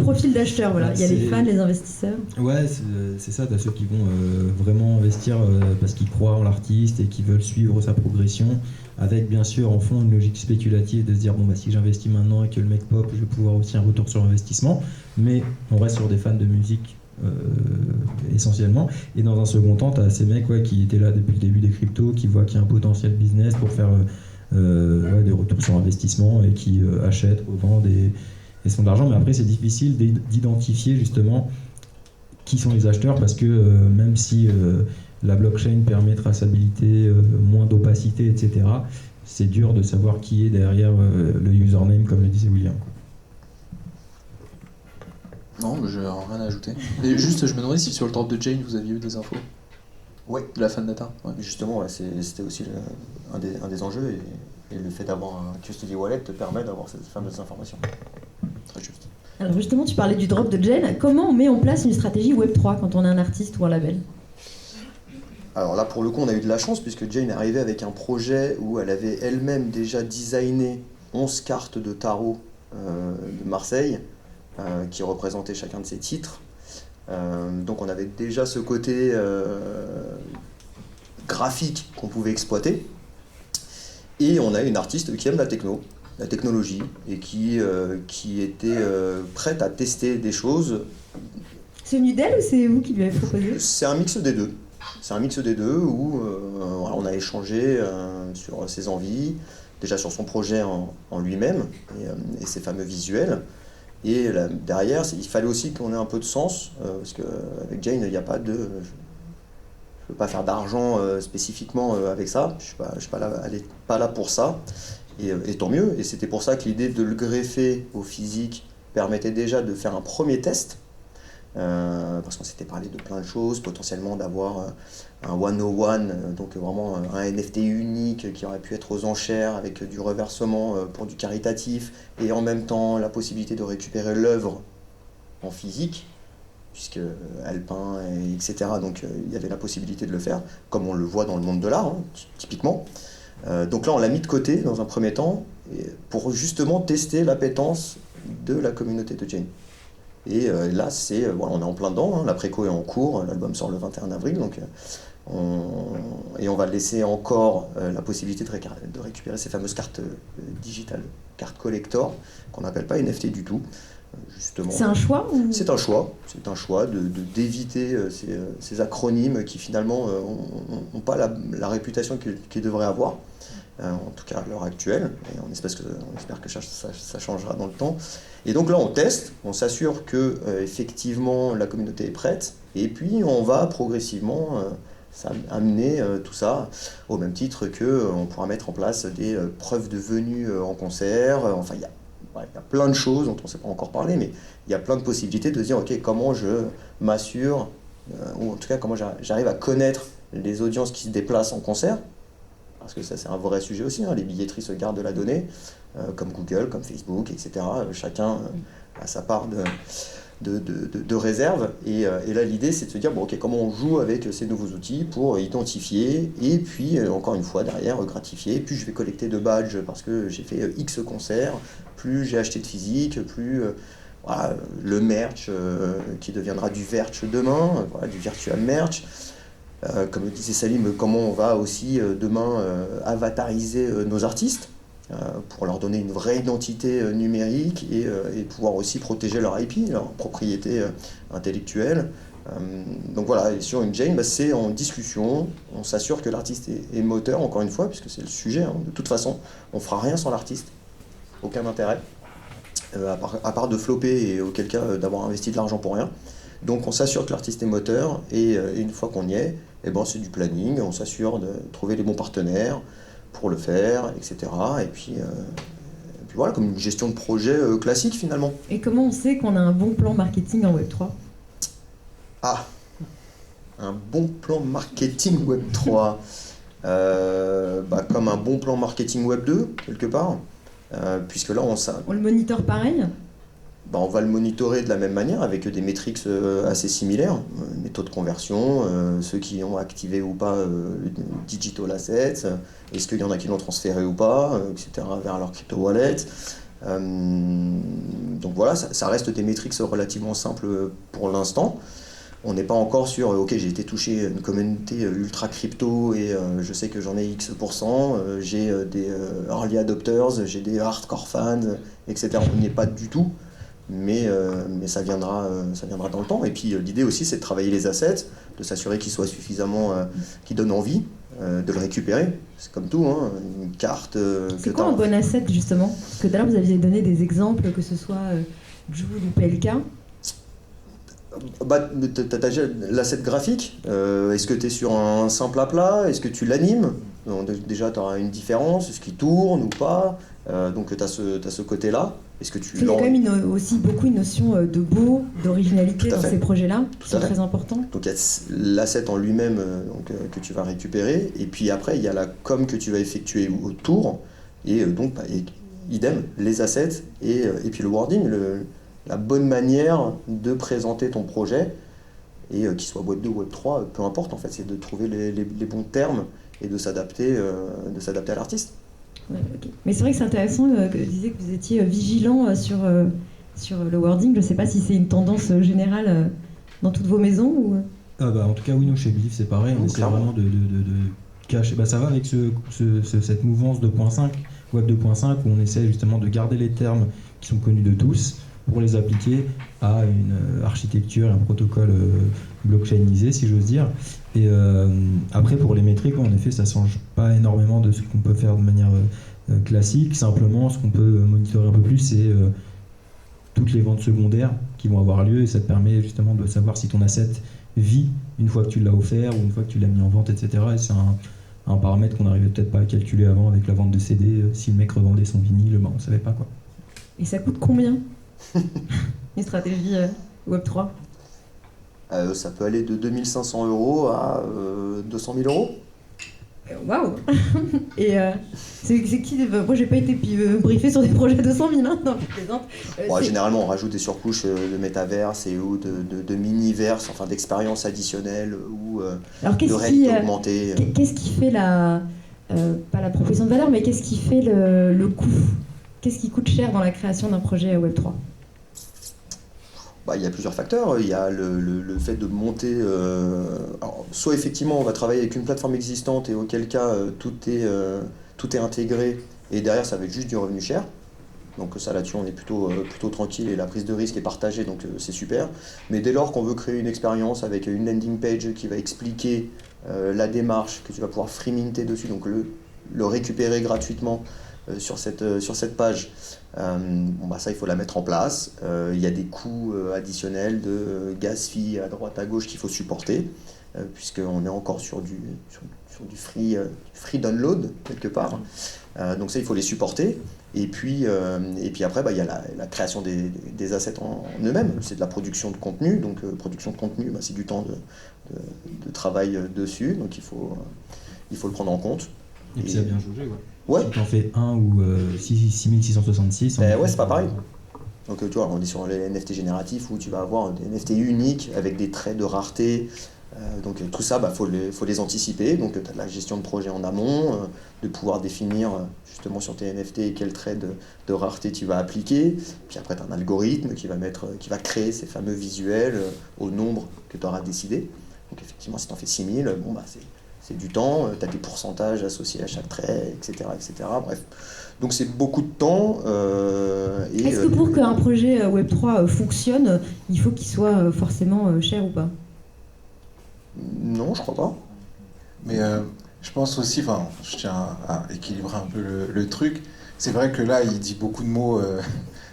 profils d'acheteurs. Voilà. Il y a les fans, les investisseurs. Ouais, c'est ça. T'as ceux qui vont vraiment investir parce qu'ils croient en l'artiste et qui veulent suivre sa progression, avec bien sûr en fond une logique spéculative de se dire si j'investis maintenant et que le mec pop, je vais pouvoir aussi un retour sur investissement. Mais on reste sur des fans de musique. Essentiellement, et dans un second temps, tu as ces mecs qui étaient là depuis le début des cryptos, qui voient qu'il y a un potentiel business pour faire des retours sur investissement et qui achètent, revendent et se font de l'argent. Mais après, c'est difficile d'identifier justement qui sont les acheteurs parce que même si la blockchain permet traçabilité, moins d'opacité, etc., c'est dur de savoir qui est derrière le username, comme le disait William. Non, mais je n'ai rien à ajouter. Et juste, je me demandais si sur le drop de Jane, vous aviez eu des infos. Ouais. De la fan data. Ouais. Justement, c'était aussi un des enjeux et le fait d'avoir un custody wallet te permet d'avoir ces fameuses informations. Très juste. Alors justement, tu parlais du drop de Jane. Comment on met en place une stratégie Web3 quand on est un artiste ou un label? Alors là, pour le coup, on a eu de la chance puisque Jane est arrivée avec un projet où elle avait elle-même déjà designé 11 cartes de tarot de Marseille. Qui représentait chacun de ses titres. Donc on avait déjà ce côté graphique qu'on pouvait exploiter. Et on a une artiste qui aime la techno, la technologie et qui était prête à tester des choses. C'est venu d'elle ou c'est vous qui lui avez proposé? C'est un mix des deux. C'est un mix des deux où voilà, on a échangé sur ses envies, déjà sur son projet en lui-même et ses fameux visuels. Et là, derrière, il fallait aussi qu'on ait un peu de sens, parce qu'avec Jane, il n'y a pas de... Je ne veux pas faire d'argent spécifiquement avec ça, je ne suis pas là pour ça, et tant mieux. Et c'était pour ça que l'idée de le greffer au physique permettait déjà de faire un premier test, parce qu'on s'était parlé de plein de choses, potentiellement d'avoir un 101, donc vraiment un NFT unique qui aurait pu être aux enchères avec du reversement pour du caritatif, et en même temps la possibilité de récupérer l'œuvre en physique, puisque elle peint, etc. Donc il y avait la possibilité de le faire, comme on le voit dans le monde de l'art, hein, typiquement. Donc là, on l'a mis de côté dans un premier temps, pour justement tester l'appétence de la communauté de Jane. Et là, voilà, on est en plein dedans, hein, la préco est en cours, l'album sort le 21 avril, donc, et on va laisser encore la possibilité de récupérer ces fameuses cartes digitales, cartes collector, qu'on n'appelle pas NFT du tout. Justement. C'est un choix ou... C'est un choix d'éviter ces acronymes qui finalement n'ont pas la réputation qu'ils devraient avoir, en tout cas à l'heure actuelle, et on espère que ça changera dans le temps. Et donc là on teste, on s'assure que effectivement la communauté est prête, et puis on va progressivement amener tout ça au même titre qu'on pourra mettre en place des preuves de venue en concert, enfin il y a plein de choses dont on ne sait pas encore parler, mais il y a plein de possibilités de se dire, ok, comment je m'assure, ou en tout cas comment j'arrive à connaître les audiences qui se déplacent en concert, parce que ça c'est un vrai sujet aussi, hein, les billetteries se gardent de la donnée, comme Google, comme Facebook, etc. Chacun a sa part de réserve, et là l'idée c'est de se dire, bon, ok, comment on joue avec ces nouveaux outils pour identifier, et puis encore une fois derrière gratifier, plus je vais collecter de badges parce que j'ai fait X concerts, plus j'ai acheté de physique, plus voilà, le merch qui deviendra du verch demain, voilà, du virtual merch. Comme le disait Salim, comment on va aussi demain avatariser nos artistes pour leur donner une vraie identité numérique et pouvoir aussi protéger leur IP, leur propriété intellectuelle. Donc voilà, et sur une Jane, c'est en discussion, on s'assure que l'artiste est moteur, encore une fois, puisque c'est le sujet, hein. De toute façon, on fera rien sans l'artiste, aucun intérêt, à part de flopper et auquel cas d'avoir investi de l'argent pour rien. Donc on s'assure que l'artiste est moteur, et une fois qu'on y est, c'est du planning, on s'assure de trouver les bons partenaires pour le faire, etc. Et puis voilà, comme une gestion de projet classique finalement. Et comment on sait qu'on a un bon plan marketing en Web3 ? Ah, un bon plan marketing Web3, comme un bon plan marketing Web2, quelque part, puisque là on le monitor pareil ? On va le monitorer de la même manière avec des métriques assez similaires, les taux de conversion, ceux qui ont activé ou pas le digital assets, est-ce qu'il y en a qui l'ont transféré ou pas, etc., vers leur crypto wallet. Donc voilà, ça reste des métriques relativement simples pour l'instant. On n'est pas encore sur, ok, j'ai été touché une communauté ultra crypto et je sais que j'en ai X%, j'ai des early adopters, j'ai des hardcore fans, etc. On n'y est pas du tout. Mais ça viendra dans le temps. Et puis l'idée aussi, c'est de travailler les assets, de s'assurer qu'ils soient suffisamment, qu'ils donnent envie de le récupérer. C'est comme tout, hein, une carte. C'est quoi un bon asset justement ? Parce que d'ailleurs vous aviez donné des exemples, que ce soit Joule ou PLK. T'as déjà l'asset graphique. Est-ce que tu es sur un simple à plat ? Est-ce que tu l'animes ? Déjà, tu auras une différence. Est-ce qu'il tourne ou pas ? Donc tu as ce côté-là. Est-ce que tu... Il y a quand même aussi beaucoup une notion de beau, d'originalité dans ces projets-là, qui sont très importants. Donc il y a l'asset en lui-même que tu vas récupérer, et puis après il y a la com que tu vas effectuer autour, et donc idem, les assets, et puis le wording, la bonne manière de présenter ton projet, et qu'il soit Web 2 ou Web 3, peu importe, en fait, c'est de trouver les bons termes et de s'adapter à l'artiste. Ouais, okay. Mais c'est vrai que c'est intéressant que vous disiez que vous étiez vigilant sur le wording. Je ne sais pas si c'est une tendance générale dans toutes vos maisons ou... En tout cas, oui, nous, chez Believe, c'est pareil. On essaie vraiment de cacher. Ça va avec cette mouvance 2.5 Web 2.5 où on essaie justement de garder les termes qui sont connus de tous pour les appliquer à une architecture, un protocole blockchainisé, si j'ose dire. Et après, pour les métriques, en effet, ça ne change pas énormément de ce qu'on peut faire de manière classique. Simplement, ce qu'on peut monitorer un peu plus, c'est toutes les ventes secondaires qui vont avoir lieu, et ça te permet justement de savoir si ton asset vit une fois que tu l'as offert ou une fois que tu l'as mis en vente, etc. Et c'est un paramètre qu'on n'arrivait peut-être pas à calculer avant avec la vente de CD. Si le mec revendait son vinyle, on ne savait pas quoi. Et ça coûte combien une stratégie Web3? Ça peut aller de 2500 € à 200 000 €. Waouh. Et c'est qui moi, j'ai pas été briefé sur des projets de 200 000, hein, non, je plaisante. Généralement, on rajoute des surcouches de métaverse et ou de mini-verse, enfin d'expériences additionnelles ou de réalité augmentée. Qu'est-ce qui fait pas la proposition de valeur, mais qu'est-ce qui fait le coût? Qu'est-ce qui coûte cher dans la création d'un projet Web3? Il y a plusieurs facteurs. Il y a le fait de monter... alors, soit effectivement, on va travailler avec une plateforme existante et auquel cas tout est intégré et derrière, ça va être juste du revenu cher. Donc ça, là-dessus, on est plutôt tranquille et la prise de risque est partagée, donc c'est super. Mais dès lors qu'on veut créer une expérience avec une landing page qui va expliquer la démarche, que tu vas pouvoir free minter dessus, donc le récupérer gratuitement sur cette page, ça, il faut la mettre en place. Il y a des coûts additionnels de gas fee à droite à gauche qu'il faut supporter, puisqu'on est encore sur du free download quelque part. Donc ça, il faut les supporter. Et puis après, il y a la création des assets en eux-mêmes. C'est de la production de contenu. Donc production de contenu, c'est du temps de travail dessus. Donc il faut le prendre en compte. Et puis ça a bien jaugé, ouais. Ouais. Si tu en fais un ou 6666. Ouais, c'est pas pareil. Donc tu vois, on est sur les NFT génératifs où tu vas avoir des NFT uniques avec des traits de rareté. Donc tout ça, faut les anticiper. Donc tu as de la gestion de projet en amont, de pouvoir définir justement sur tes NFT quel trait de rareté tu vas appliquer. Puis après, tu as un algorithme qui va créer ces fameux visuels au nombre que tu auras décidé. Donc effectivement, si tu en fais 6000, c'est du temps, tu as des pourcentages associés à chaque trait, etc. Bref. Donc c'est beaucoup de temps. Est-ce que pour qu'un projet Web3 fonctionne, il faut qu'il soit forcément cher ou pas? Non, je crois pas. Mais je pense aussi, je tiens à équilibrer un peu le truc. C'est vrai que là, il dit beaucoup de mots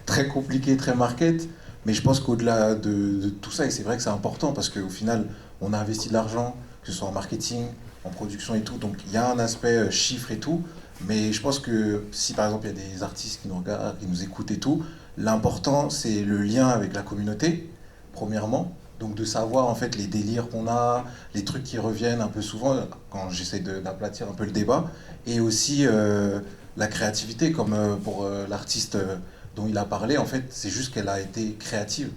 très compliqués, très market, mais je pense qu'au-delà de tout ça, et c'est vrai que c'est important parce qu'au final, on a investi de l'argent, que ce soit en marketing, en production et tout, donc il y a un aspect chiffre et tout, mais je pense que si par exemple il y a des artistes qui nous regardent, qui nous écoutent et tout, l'important c'est le lien avec la communauté, premièrement, donc de savoir en fait les délires qu'on a, les trucs qui reviennent un peu souvent quand j'essaie d'aplatir un peu le débat, et aussi la créativité, comme pour l'artiste dont il a parlé, en fait c'est juste qu'elle a été créative,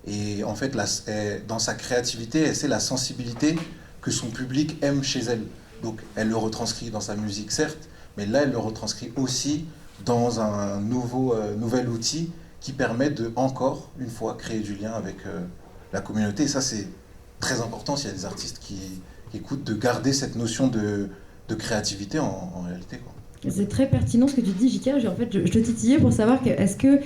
et en fait dans sa créativité, c'est la sensibilité que son public aime chez elle. Donc elle le retranscrit dans sa musique, certes, mais là elle le retranscrit aussi dans un nouvel outil qui permet de, encore une fois, créer du lien avec la communauté. Et ça, c'est très important s'il y a des artistes qui écoutent, de garder cette notion de créativité en réalité, quoi. C'est très pertinent ce que tu dis, JK. En fait, je te titillais pour savoir est-ce que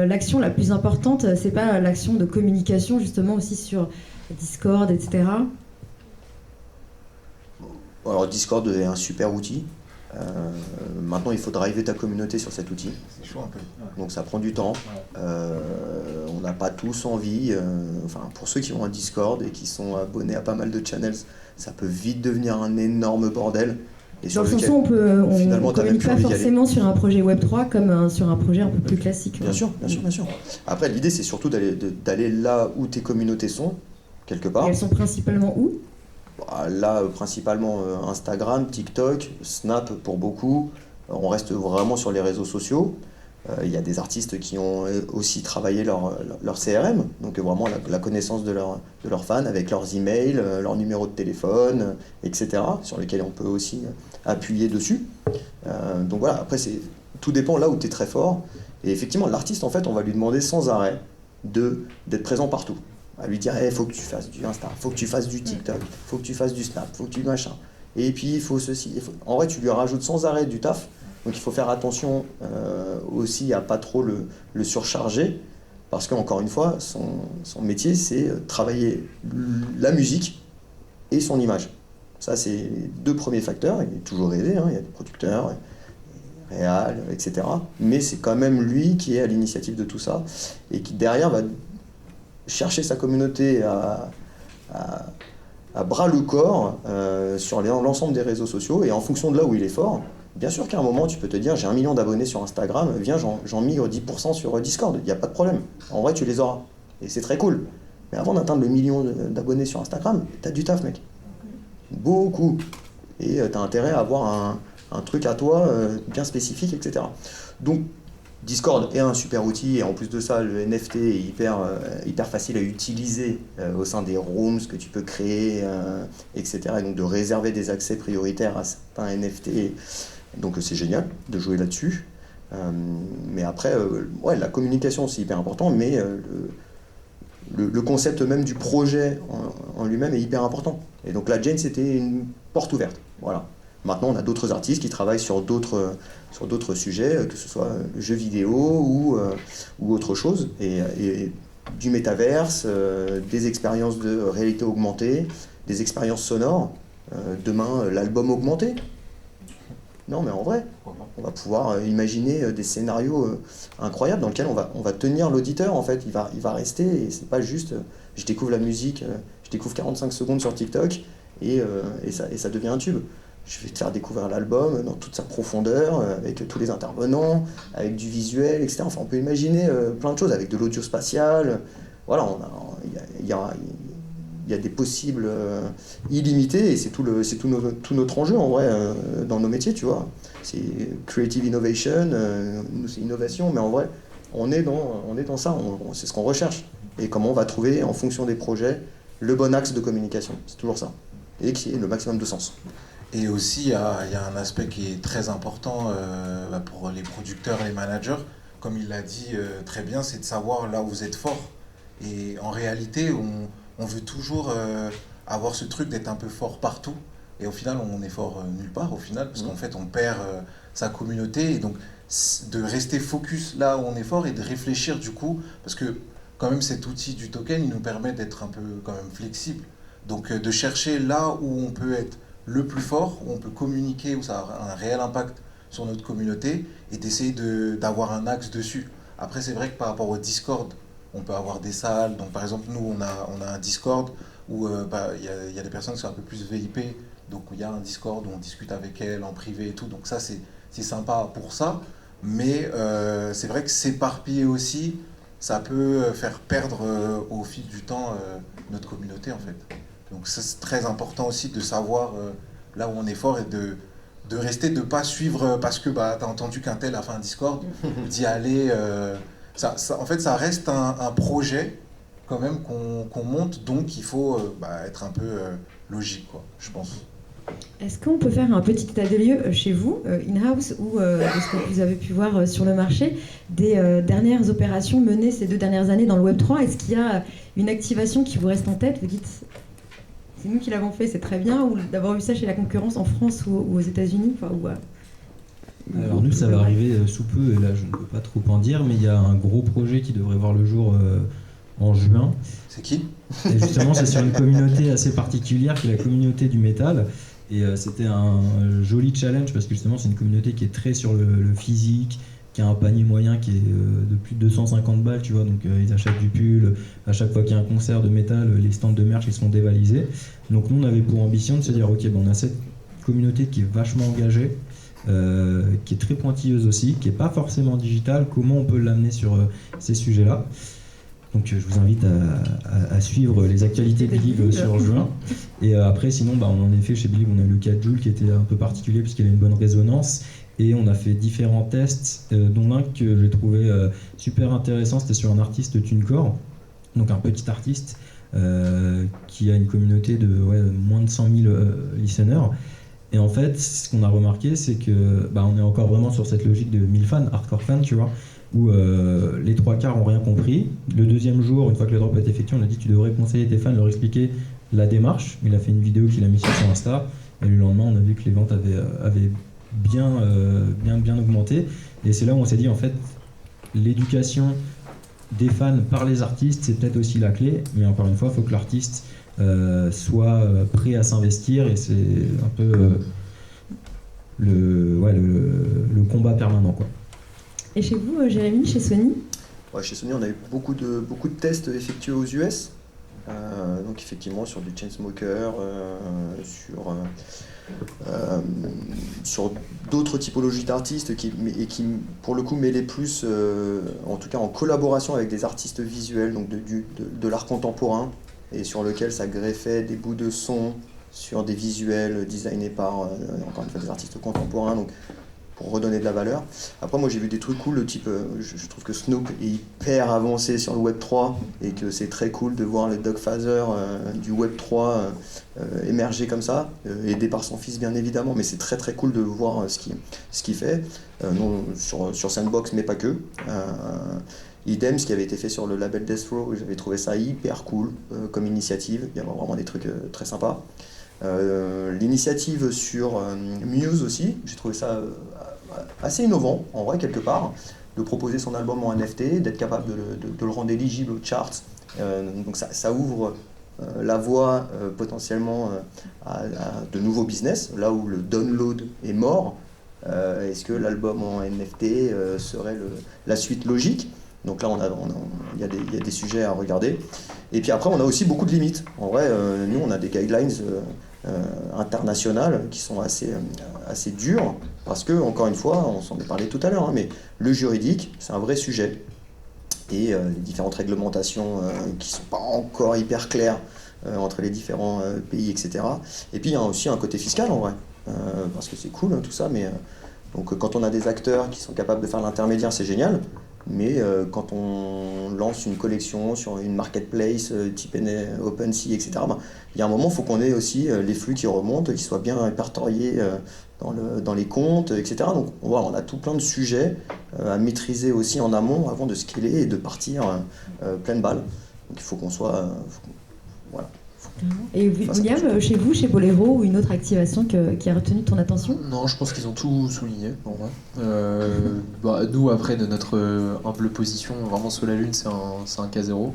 l'action la plus importante, c'est pas l'action de communication, justement, aussi sur Discord, etc. Alors Discord est un super outil. Maintenant, il faut driver ta communauté sur cet outil. C'est chaud un peu. Ouais. Donc ça prend du temps. On n'a pas tous envie. Pour ceux qui ont un Discord et qui sont abonnés à pas mal de channels, ça peut vite devenir un énorme bordel. Et dans le sens où on ne communique pas forcément sur un projet Web3 comme sur un projet un peu plus classique. Bien sûr. Après, l'idée, c'est surtout d'aller là où tes communautés sont, quelque part. Et elles sont principalement où ? Là, principalement Instagram, TikTok, Snap pour beaucoup. On reste vraiment sur les réseaux sociaux. Il y a des artistes qui ont aussi travaillé leur CRM, donc vraiment la connaissance de leurs fans avec leurs emails, leurs numéros de téléphone, etc., sur lesquels on peut aussi appuyer dessus. Donc voilà, après, tout dépend là où tu es très fort. Et effectivement, l'artiste, en fait, on va lui demander sans arrêt d'être présent partout. À lui dire, faut que tu fasses du Insta, faut que tu fasses du TikTok, faut que tu fasses du Snap, faut que tu machin. Et puis, il faut ceci. En vrai, tu lui rajoutes sans arrêt du taf. Donc il faut faire attention aussi à pas trop le surcharger, parce qu'encore une fois, son métier, c'est travailler la musique et son image. Ça, c'est les 2 premiers facteurs. Il est toujours aidé, hein, il y a des producteurs, réal, etc. Mais c'est quand même lui qui est à l'initiative de tout ça et qui derrière va chercher sa communauté à bras le corps sur l'ensemble des réseaux sociaux, et en fonction de là où il est fort, bien sûr qu'à un moment tu peux te dire j'ai 1 million d'abonnés sur Instagram, viens j'en migre 10% sur Discord, il n'y a pas de problème, en vrai tu les auras, et c'est très cool. Mais avant d'atteindre le million d'abonnés sur Instagram, t'as du taf mec, beaucoup, et t'as intérêt à avoir un truc à toi bien spécifique, etc. Donc Discord est un super outil, et en plus de ça, le NFT est hyper facile à utiliser au sein des rooms que tu peux créer, etc. Et donc de réserver des accès prioritaires à certains NFT. Donc c'est génial de jouer là-dessus. Mais après, ouais, la communication c'est hyper important, mais le concept même du projet en lui-même est hyper important. Et donc la Jane, c'était une porte ouverte. Voilà. Maintenant, on a d'autres artistes qui travaillent sur d'autres sujets, que ce soit le jeu vidéo ou autre chose, et du métaverse, des expériences de réalité augmentée, des expériences sonores, demain l'album augmenté. Non mais en vrai, on va pouvoir imaginer des scénarios incroyables dans lesquels on va tenir l'auditeur en fait, il va rester, et c'est pas juste je découvre la musique, je découvre 45 secondes sur TikTok et ça devient un tube. Je vais te faire découvrir l'album dans toute sa profondeur, avec tous les intervenants, avec du visuel, etc. Enfin, on peut imaginer plein de choses, avec de l'audio spatial. Voilà, il y a des possibles illimités, et c'est tout notre enjeu, en vrai, dans nos métiers, tu vois. C'est creative innovation, nous, c'est innovation, mais en vrai, on est dans ça, c'est ce qu'on recherche. Et comment on va trouver, en fonction des projets, le bon axe de communication. C'est toujours ça. Et qui ait le maximum de sens. Et aussi, il y a un aspect qui est très important pour les producteurs et les managers. Comme il l'a dit très bien, c'est de savoir là où vous êtes fort. Et en réalité, on veut toujours avoir ce truc d'être un peu fort partout. Et au final, on est fort nulle part, au final, parce qu'en fait, on perd sa communauté. Et donc, de rester focus là où on est fort et de réfléchir du coup, parce que quand même, cet outil du token, il nous permet d'être un peu quand même flexible. Donc, de chercher là où on peut être le plus fort, où on peut communiquer, où ça a un réel impact sur notre communauté, et d'essayer d'avoir un axe dessus. Après, c'est vrai que par rapport au Discord, on peut avoir des salles. Donc, par exemple, nous, on a un Discord où il y a des personnes qui sont un peu plus VIP. Donc, il y a un Discord où on discute avec elles en privé et tout. Donc, ça, c'est sympa pour ça. Mais c'est vrai que s'éparpiller aussi, ça peut faire perdre au fil du temps notre communauté, en fait. Donc ça, c'est très important aussi de savoir là où on est fort, et de rester, de ne pas suivre parce que tu as entendu qu'un tel a fait un Discord, d'y aller. En fait, ça reste un projet quand même qu'on monte, donc il faut être un peu logique, quoi, je pense. Est-ce qu'on peut faire un petit état des lieux chez vous, in-house, ou de ce que vous avez pu voir sur le marché, des dernières opérations menées ces 2 dernières années dans le Web3? Est-ce qu'il y a une activation qui vous reste en tête? Vous dites c'est nous qui l'avons fait, c'est très bien, ou d'avoir eu ça chez la concurrence en France ou aux États-Unis, Alors nous, ça va arriver sous peu, et là je ne peux pas trop en dire, mais il y a un gros projet qui devrait voir le jour en juin. C'est qui? Et justement, c'est sur une communauté assez particulière, qui est la communauté du métal. Et c'était un joli challenge, parce que justement, c'est une communauté qui est très sur le physique, qui a un panier moyen qui est de plus de 250 balles, tu vois, donc ils achètent du pull, à chaque fois qu'il y a un concert de métal, les stands de merch ils sont dévalisés. Donc nous on avait pour ambition de se dire ok, on a cette communauté qui est vachement engagée, qui est très pointilleuse aussi, qui n'est pas forcément digitale, comment on peut l'amener sur ces sujets-là. Donc je vous invite à suivre les actualités Believe sur juin. Et après sinon, en effet chez Believe on a eu le cas de Jules qui était un peu particulier puisqu'il a une bonne résonance. Et on a fait différents tests, dont un que j'ai trouvé super intéressant, c'était sur un artiste TuneCore, donc un petit artiste qui a une communauté de moins de 100 000 listeners. Et en fait, ce qu'on a remarqué, c'est que on est encore vraiment sur cette logique de 1000 fans, hardcore fans, tu vois, où les 3/4 ont rien compris. Le deuxième jour, une fois que le drop a été effectué, on a dit tu devrais conseiller tes fans, leur expliquer la démarche. Il a fait une vidéo qu'il a mise sur son Insta, et le lendemain, on a vu que les ventes avaient bien augmenté. Et c'est là où on s'est dit, en fait, l'éducation des fans par les artistes, c'est peut-être aussi la clé, mais encore une fois, il faut que l'artiste soit prêt à s'investir, et c'est un peu le combat permanent, quoi. Et chez vous, Jérémy, chez Sony? Ouais, chez Sony, on a eu beaucoup de tests effectués aux US. Donc effectivement sur du Chainsmoker, sur d'autres typologies d'artistes qui pour le coup mêlaient plus, en tout cas en collaboration avec des artistes visuels, donc de l'art contemporain, et sur lequel ça greffait des bouts de son sur des visuels designés par encore une fois des artistes contemporains, donc pour redonner de la valeur. Après, moi j'ai vu des trucs cool, le type, je trouve que Snoop est hyper avancé sur le Web 3 et que c'est très cool de voir le Dogfather du Web 3 émerger comme ça, aidé par son fils bien évidemment, mais c'est très très cool de voir ce qu'il fait, non, sur Sandbox mais pas que. Idem, ce qui avait été fait sur le label Death Row, j'avais trouvé ça hyper cool comme initiative, il y avait vraiment des trucs très sympas. L'initiative sur Muse aussi, j'ai trouvé ça assez innovant en vrai quelque part, de proposer son album en NFT, d'être capable de le rendre éligible aux charts, donc ça ouvre la voie potentiellement à de nouveaux business, là où le download est mort. Est-ce que l'album en NFT serait la suite logique? Donc là il y a des sujets à regarder, et puis après on a aussi beaucoup de limites. En vrai, nous on a des guidelines internationales qui sont assez dures, parce que, encore une fois, on s'en est parlé tout à l'heure, mais le juridique, c'est un vrai sujet. Et les différentes réglementations qui ne sont pas encore hyper claires entre les différents pays, etc. Et puis il y a aussi un côté fiscal, en vrai, parce que c'est cool tout ça, mais donc quand on a des acteurs qui sont capables de faire l'intermédiaire, c'est génial. Mais quand on lance une collection sur une marketplace type OpenSea, etc., il y a un moment, il faut qu'on ait aussi les flux qui remontent, qui soient bien répertoriés dans les comptes, etc. Donc voilà, on a tout plein de sujets à maîtriser aussi en amont avant de scaler et de partir pleine balle. Donc il faut qu'on soit... voilà. Et William, chez vous, chez Bolero, ou une autre activation qui a retenu ton attention? Non, je pense qu'ils ont tout souligné. En vrai. Nous, après, de notre humble position, vraiment sous la lune, c'est un cas zéro.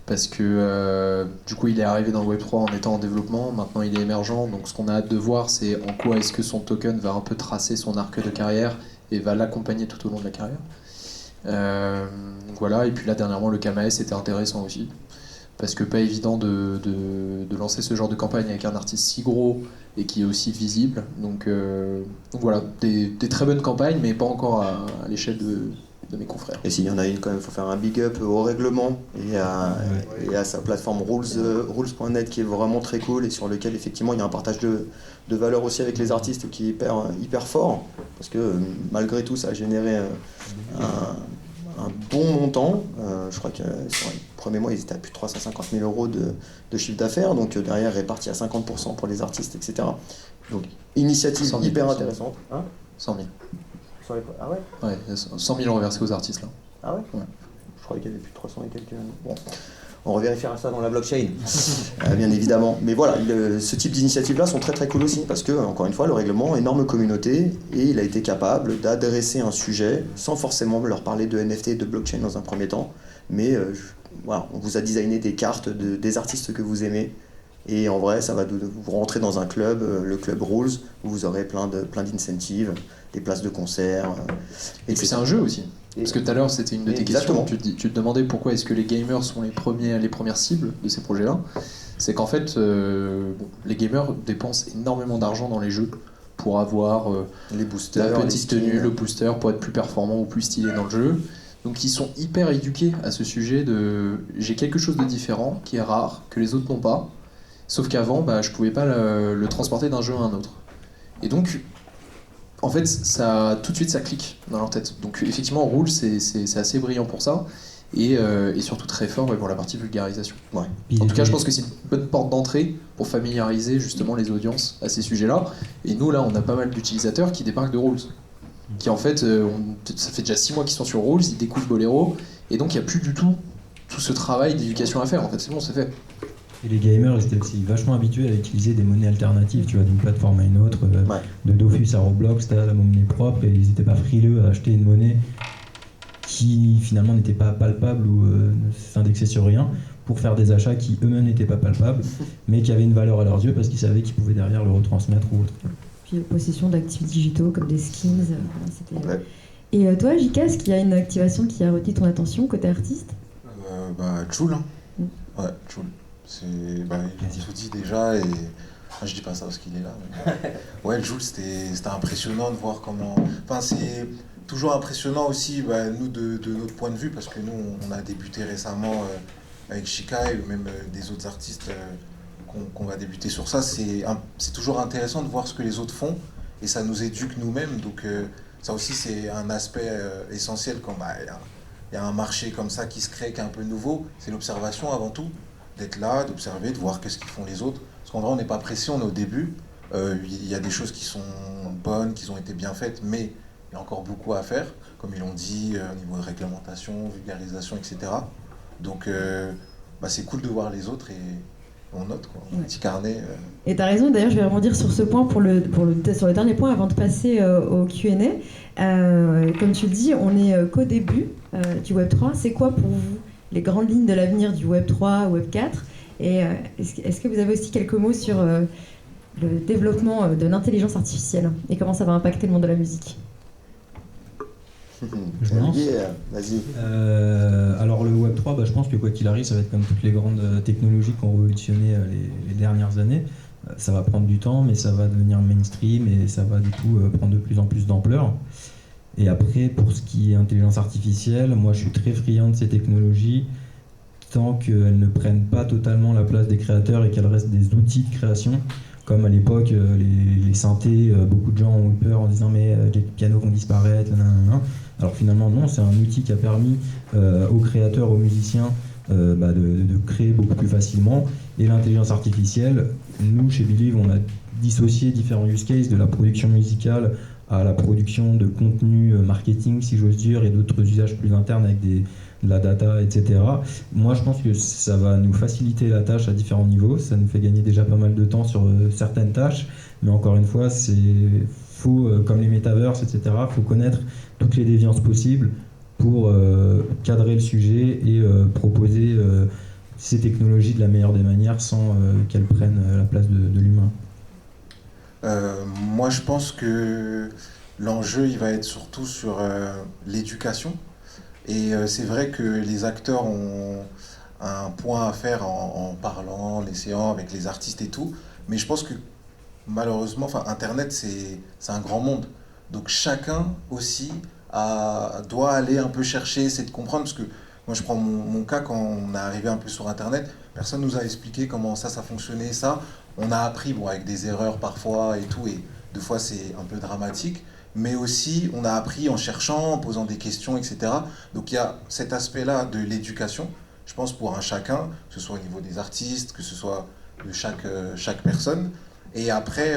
Parce que du coup, il est arrivé dans le Web3 en étant en développement, maintenant il est émergent. Donc ce qu'on a hâte de voir, c'est en quoi est-ce que son token va un peu tracer son arc de carrière et va l'accompagner tout au long de la carrière. Donc voilà, et puis là, dernièrement, le KMS était intéressant aussi. Parce que pas évident de lancer ce genre de campagne avec un artiste si gros et qui est aussi visible. Donc voilà, des très bonnes campagnes, mais pas encore à l'échelle de mes confrères. Et s'il y en a une, quand même, il faut faire un big up au règlement et à sa plateforme rules.net qui est vraiment très cool et sur lequel effectivement il y a un partage de valeur aussi avec les artistes qui est hyper fort. Parce que malgré tout, ça a généré un bon montant. Je crois que sur les premiers mois, ils étaient à plus de 350 000 euros de chiffre d'affaires, donc derrière réparti à 50% pour les artistes, etc. Donc initiative hyper intéressante. Hein, 100 000. Ah ouais? Ouais, 100 000 reversés aux artistes là. Ah ouais? Ouais. Je croyais qu'il y avait plus de 300 et quelques... Bon. On revérifiera ça dans la blockchain, bien évidemment. Mais voilà, ce type d'initiatives-là sont très très cool aussi, parce que, encore une fois, le règlement, énorme communauté, et il a été capable d'adresser un sujet sans forcément leur parler de NFT et de blockchain dans un premier temps. Mais voilà, on vous a designé des cartes des artistes que vous aimez, et en vrai, ça va vous rentrer dans un club, le club Rules, où vous aurez plein d'incentives, des places de concert. Et puis c'est un jeu aussi. Parce que tout à l'heure, c'était une de tes questions, tu te demandais pourquoi est-ce que les gamers sont les premières cibles de ces projets-là. C'est qu'en fait, les gamers dépensent énormément d'argent dans les jeux pour avoir les boosters, la petite tenue, le booster, pour être plus performant ou plus stylé dans le jeu. Donc ils sont hyper éduqués à ce sujet de « j'ai quelque chose de différent, qui est rare, que les autres n'ont pas ». Sauf qu'avant, je pouvais pas le transporter d'un jeu à un autre. Et donc, en fait, tout de suite, ça clique dans leur tête. Donc effectivement, Rules, c'est assez brillant pour ça. Et surtout très fort pour la partie vulgarisation. Ouais. En tout cas, je pense que c'est une bonne porte d'entrée pour familiariser justement les audiences à ces sujets-là. Et nous, là, on a pas mal d'utilisateurs qui débarquent de Rules. Qui en fait, ça fait déjà 6 mois qu'ils sont sur Rules, ils découvrent Bolero. Et donc, il n'y a plus du tout ce travail d'éducation à faire. En fait, c'est bon, c'est fait. Et les gamers, ils étaient aussi vachement habitués à utiliser des monnaies alternatives, tu vois, d'une plateforme à une autre. Ouais. De Dofus à Roblox, t'as la monnaie propre, et ils n'étaient pas frileux à acheter une monnaie qui finalement n'était pas palpable ou ne s'indexait sur rien, pour faire des achats qui eux-mêmes n'étaient pas palpables, mais qui avaient une valeur à leurs yeux parce qu'ils savaient qu'ils pouvaient derrière le retransmettre ou autre. Puis possession d'actifs digitaux comme des skins. C'était... Ouais. Et toi, JK, est-ce qu'il y a une activation qui a retenu ton attention côté artiste? Joule, hein. Mm. Ouais, Joule. Il a tout dit déjà, et je dis pas ça parce qu'il est là. Mais... ouais, Joule, c'était impressionnant de voir comment... Enfin, c'est toujours impressionnant aussi, nous, de notre point de vue, parce que nous, on a débuté récemment avec Shikai, ou même des autres artistes qu'on va débuter sur ça. C'est toujours intéressant de voir ce que les autres font, et ça nous éduque nous-mêmes. Donc ça aussi, c'est un aspect essentiel quand il y a un marché comme ça qui se crée, qui est un peu nouveau. C'est l'observation avant tout, d'être là, d'observer, de voir qu'est-ce qu'ils font les autres. Parce qu'en vrai, on n'est pas pressé, on est au début. Il y a des choses qui sont bonnes, qui ont été bien faites, mais il y a encore beaucoup à faire, comme ils l'ont dit, au niveau de réglementation, vulgarisation, etc. Donc c'est cool de voir les autres, et on note, quoi, un petit carnet. Et tu as raison, d'ailleurs je vais rebondir sur ce point sur le dernier point avant de passer au Q&A. Comme tu le dis, on n'est qu'au début du Web3. C'est quoi pour vous les grandes lignes de l'avenir du Web3, Web4? Et est-ce que vous avez aussi quelques mots sur le développement de l'intelligence artificielle et comment ça va impacter le monde de la musique? Je me lance. Vas-y. Alors le Web3, je pense que quoi qu'il arrive, ça va être comme toutes les grandes technologies qui ont révolutionné les dernières années. Ça va prendre du temps, mais ça va devenir mainstream et ça va du coup prendre de plus en plus d'ampleur. Et après, pour ce qui est intelligence artificielle, moi je suis très friand de ces technologies tant qu'elles ne prennent pas totalement la place des créateurs et qu'elles restent des outils de création. Comme à l'époque, les synthés, beaucoup de gens ont eu peur en disant mais les pianos vont disparaître, nanana. Alors finalement non, c'est un outil qui a permis aux créateurs, aux musiciens de créer beaucoup plus facilement. Et l'intelligence artificielle, nous chez Believe, on a dissocié différents use cases de la production musicale à la production de contenu marketing, si j'ose dire, et d'autres usages plus internes avec de la data, etc. Moi, je pense que ça va nous faciliter la tâche à différents niveaux. Ça nous fait gagner déjà pas mal de temps sur certaines tâches. Mais encore une fois, faut, comme les metaverses, etc., il faut connaître toutes les déviances possibles pour cadrer le sujet et proposer ces technologies de la meilleure des manières sans qu'elles prennent la place de l'humain. Moi, je pense que l'enjeu, il va être surtout sur l'éducation. Et c'est vrai que les acteurs ont un point à faire en parlant, en essayant avec les artistes et tout. Mais je pense que malheureusement, Internet, c'est un grand monde. Donc chacun aussi doit aller un peu chercher, essayer de comprendre. Parce que moi, je prends mon cas, quand on est arrivé un peu sur Internet, personne nous a expliqué comment ça fonctionnait, ça. On a appris, avec des erreurs parfois et tout, et deux fois c'est un peu dramatique. Mais aussi, on a appris en cherchant, en posant des questions, etc. Donc il y a cet aspect-là de l'éducation, je pense, pour un chacun, que ce soit au niveau des artistes, que ce soit de chaque personne. Et après,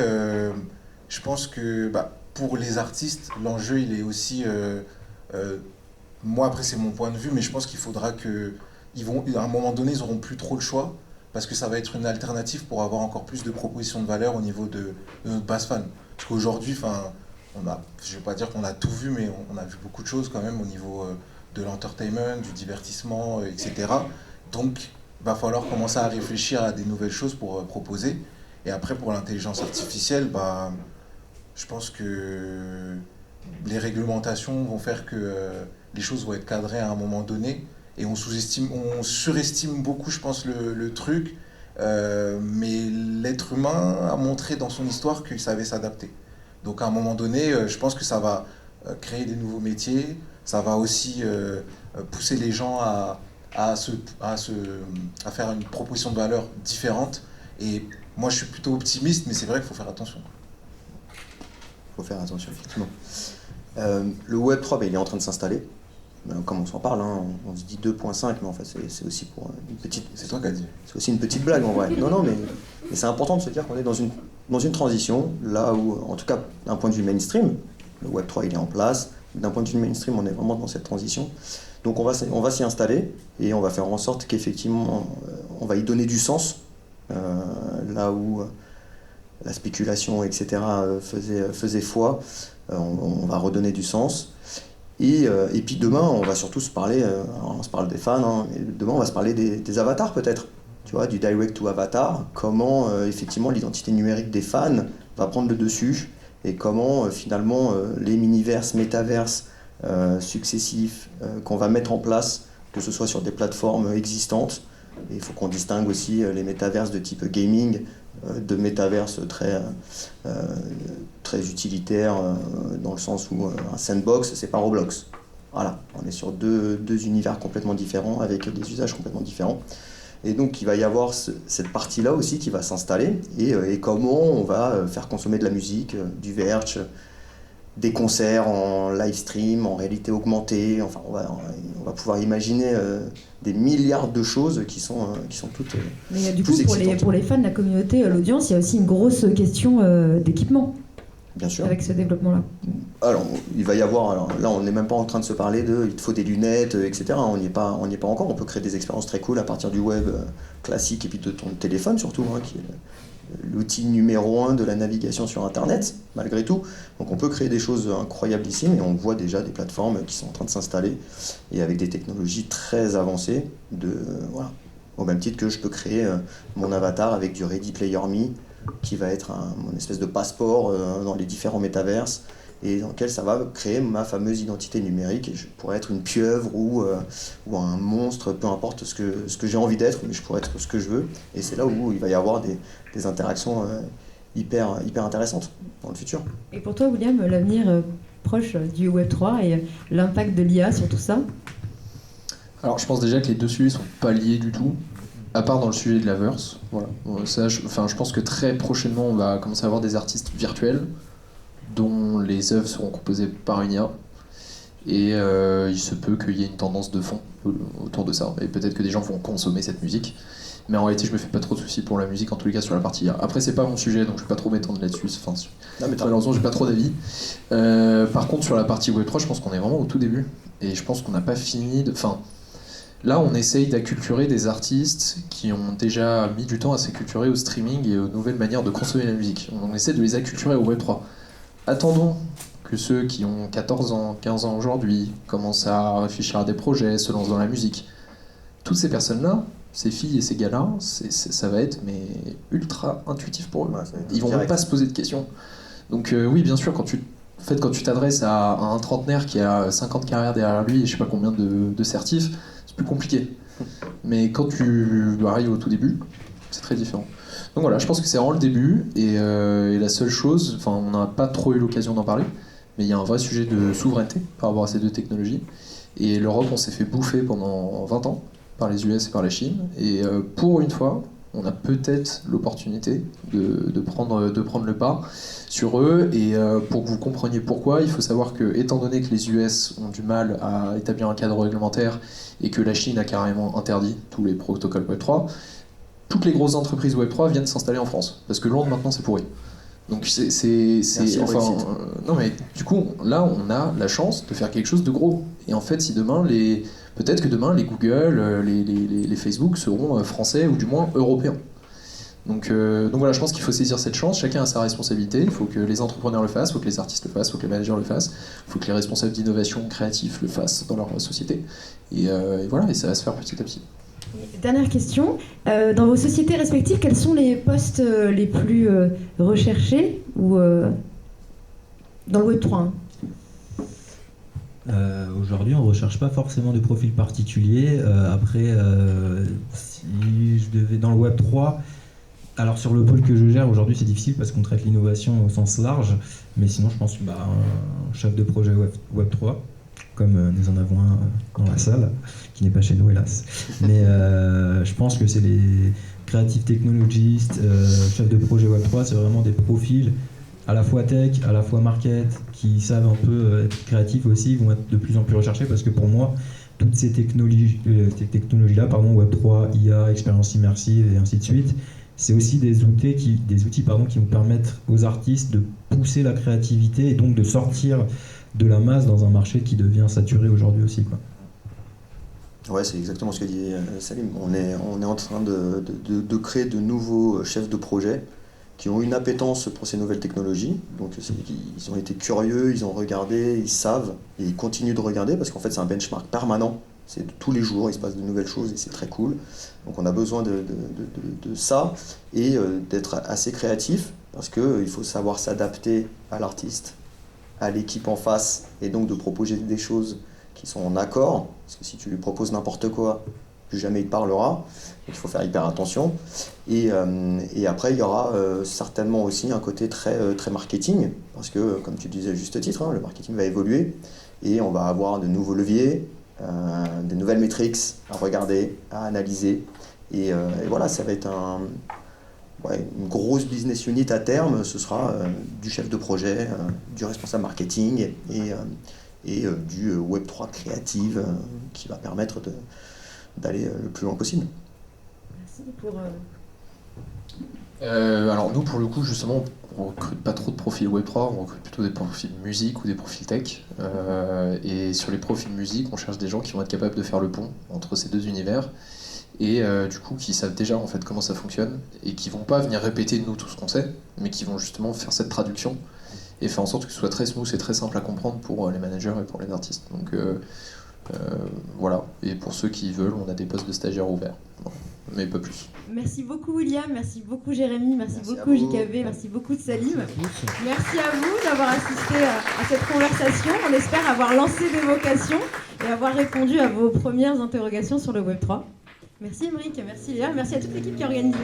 je pense que pour les artistes, l'enjeu, il est aussi... moi, après, c'est mon point de vue, mais je pense qu'il faudra à un moment donné, ils n'auront plus trop le choix, parce que ça va être une alternative pour avoir encore plus de propositions de valeur au niveau de notre base fan. Parce qu'aujourd'hui, je ne vais pas dire qu'on a tout vu, mais on a vu beaucoup de choses quand même au niveau de l'entertainment, du divertissement, etc. Donc, il va falloir commencer à réfléchir à des nouvelles choses pour proposer. Et après, pour l'intelligence artificielle, je pense que les réglementations vont faire que les choses vont être cadrées à un moment donné. Et on surestime beaucoup, je pense, le truc. Mais l'être humain a montré dans son histoire qu'il savait s'adapter. Donc à un moment donné, je pense que ça va créer des nouveaux métiers, ça va aussi pousser les gens à faire une proposition de valeur différente. Et moi, je suis plutôt optimiste, mais c'est vrai qu'il faut faire attention. Il faut faire attention, effectivement. Le Web3, il est en train de s'installer. Comme on s'en parle, on se dit 2.5, mais en fait, c'est aussi pour une petite... C'est toi qui as dit. C'est aussi une petite blague, en vrai. Non, mais c'est important de se dire qu'on est dans une transition, là où, en tout cas, d'un point de vue mainstream, le Web3, il est en place. D'un point de vue mainstream, on est vraiment dans cette transition. Donc on va s'y installer et on va faire en sorte qu'effectivement, on va y donner du sens là où la spéculation, etc., faisait foi. On va redonner du sens. Et puis demain, on va surtout se parler, on se parle des fans, hein, mais demain on va se parler des avatars peut-être, tu vois, du direct to avatar, comment effectivement l'identité numérique des fans va prendre le dessus, et comment finalement les miniverses, métaverses successifs qu'on va mettre en place, que ce soit sur des plateformes existantes, et il faut qu'on distingue aussi les métaverses de type gaming, de métaverses très utilitaires, dans le sens où un sandbox, c'est pas Roblox. Voilà, on est sur deux univers complètement différents, avec des usages complètement différents. Et donc il va y avoir cette partie-là aussi qui va s'installer, et comment on va faire consommer de la musique, du VRCH, des concerts en live stream, en réalité augmentée. Enfin, on va pouvoir imaginer des milliards de choses qui sont toutes Mais du coup, plus excitantes. pour les fans, la communauté, l'audience, il y a aussi une grosse question d'équipement. Bien sûr. Avec ce développement-là. Alors, il va y avoir, alors là on n'est même pas en train de se parler de il te faut des lunettes, etc. On n'y est pas encore. On peut créer des expériences très cool à partir du web classique et puis de ton téléphone surtout, hein, qui est l'outil numéro 1 de la navigation sur Internet, malgré tout. Donc on peut créer des choses incroyables ici, mais on voit déjà des plateformes qui sont en train de s'installer, et avec des technologies très avancées, voilà. Au même titre que je peux créer mon avatar avec du Ready Player Me, qui va être mon espèce de passeport dans les différents métaverses, et dans lequel ça va créer ma fameuse identité numérique, et je pourrais être une pieuvre ou un monstre, peu importe ce que j'ai envie d'être, mais je pourrais être ce que je veux, et c'est là où il va y avoir des interactions hyper intéressantes dans le futur. Et pour toi, William, l'avenir proche du Web3 et l'impact de l'IA sur tout ça? Alors je pense déjà que les deux sujets sont pas liés du tout, à part dans le sujet de la verse. Voilà. Ça, je pense que très prochainement on va commencer à avoir des artistes virtuels dont les œuvres seront composées par une IA, et il se peut qu'il y ait une tendance de fond autour de ça, et peut-être que des gens vont consommer cette musique, mais en réalité je me fais pas trop de soucis pour la musique, en tous les cas sur la partie IA. Après c'est pas mon sujet, donc je vais pas trop m'étendre là-dessus, enfin, malheureusement j'ai pas trop d'avis. Par contre sur la partie Web3, je pense qu'on est vraiment au tout début, et je pense qu'on n'a pas fini de... Là, on essaye d'acculturer des artistes qui ont déjà mis du temps à s'acculturer au streaming et aux nouvelles manières de consommer la musique. On essaie de les acculturer au Web3. Attendons que ceux qui ont 14 ans, 15 ans aujourd'hui commencent à réfléchir à des projets, se lancent dans la musique. Toutes ces personnes-là, ces filles et ces gars-là, ça va être ultra intuitif pour eux. Ouais, ils vont même pas se poser de questions. Donc oui, bien sûr, quand tu t'adresses à un trentenaire qui a 50 carrières derrière lui et je sais pas combien de certifs, c'est plus compliqué. Mais quand tu arrives au tout début, c'est très différent. Donc voilà, je pense que c'est vraiment le début, et la seule chose, enfin on n'a pas trop eu l'occasion d'en parler, mais il y a un vrai sujet de souveraineté par rapport à ces deux technologies, et l'Europe on s'est fait bouffer pendant 20 ans par les US et par la Chine, et pour une fois, on a peut-être l'opportunité de prendre le pas sur eux, et pour que vous compreniez pourquoi, il faut savoir que, étant donné que les US ont du mal à établir un cadre réglementaire et que la Chine a carrément interdit tous les protocoles Web3, toutes les grosses entreprises Web3 viennent s'installer en France, parce que Londres maintenant c'est pourri. Donc non mais du coup là on a la chance de faire quelque chose de gros. Et en fait si demain peut-être que demain les Google, les Facebook seront français ou du moins européens. Donc voilà, je pense qu'il faut saisir cette chance, chacun a sa responsabilité, il faut que les entrepreneurs le fassent, il faut que les artistes le fassent, il faut que les managers le fassent, il faut que les responsables d'innovation créatifs le fassent dans leur société. Et voilà, et ça va se faire petit à petit. Dernière question, dans vos sociétés respectives, quels sont les postes les plus recherchés ou dans le Web3 Aujourd'hui, on ne recherche pas forcément de profil particulier. Après, si je devais dans le Web3, alors sur le pôle que je gère aujourd'hui, c'est difficile parce qu'on traite l'innovation au sens large, mais sinon, je pense un chef de projet Web3, comme nous en avons un dans la salle, qui n'est pas chez nous hélas. Mais je pense que c'est les creative technologistes, chefs de projet Web3, c'est vraiment des profils à la fois tech, à la fois market, qui savent un peu être créatifs aussi, vont être de plus en plus recherchés, parce que pour moi, toutes ces technologies-là, Web3, IA, expérience immersive et ainsi de suite, c'est aussi des outils qui vont permettre aux artistes de pousser la créativité et donc de sortir de la masse dans un marché qui devient saturé aujourd'hui aussi, quoi. Ouais, c'est exactement ce que dit Salim. On est en train de créer de nouveaux chefs de projet qui ont une appétence pour ces nouvelles technologies. Donc ils ont été curieux, ils ont regardé, ils savent, et ils continuent de regarder parce qu'en fait c'est un benchmark permanent. C'est tous les jours, il se passe de nouvelles choses et c'est très cool. Donc on a besoin de ça et d'être assez créatif parce qu'il faut savoir s'adapter à l'artiste, à l'équipe en face et donc de proposer des choses qui sont en accord. Parce que si tu lui proposes n'importe quoi, plus jamais il te parlera. Donc il faut faire hyper attention. Et après, il y aura certainement aussi un côté très, très marketing parce que, comme tu disais à juste titre, hein, le marketing va évoluer et on va avoir de nouveaux leviers, des nouvelles métriques à regarder, à analyser. Et voilà, ça va être une grosse business unit à terme. Ce sera du chef de projet, du responsable marketing et du Web3 créative qui va permettre d'aller le plus loin possible. Merci pour... Alors nous, pour le coup, justement, on recrute pas trop de profils Web3, on recrute plutôt des profils musique ou des profils tech. Et sur les profils musique, on cherche des gens qui vont être capables de faire le pont entre ces deux univers et du coup qui savent déjà en fait comment ça fonctionne et qui vont pas venir répéter de nous tout ce qu'on sait, mais qui vont justement faire cette traduction et faire en sorte que ce soit très smooth et très simple à comprendre pour les managers et pour les artistes. Donc voilà, et pour ceux qui veulent, on a des postes de stagiaires ouverts, bon, mais pas plus. Merci beaucoup William, merci beaucoup Jérémy, merci beaucoup JKV, merci beaucoup de Salim. Merci à vous d'avoir assisté à cette conversation. On espère avoir lancé des vocations et avoir répondu à vos premières interrogations sur le Web3. Merci Émeric, merci Léa, merci à toute l'équipe qui a organisé.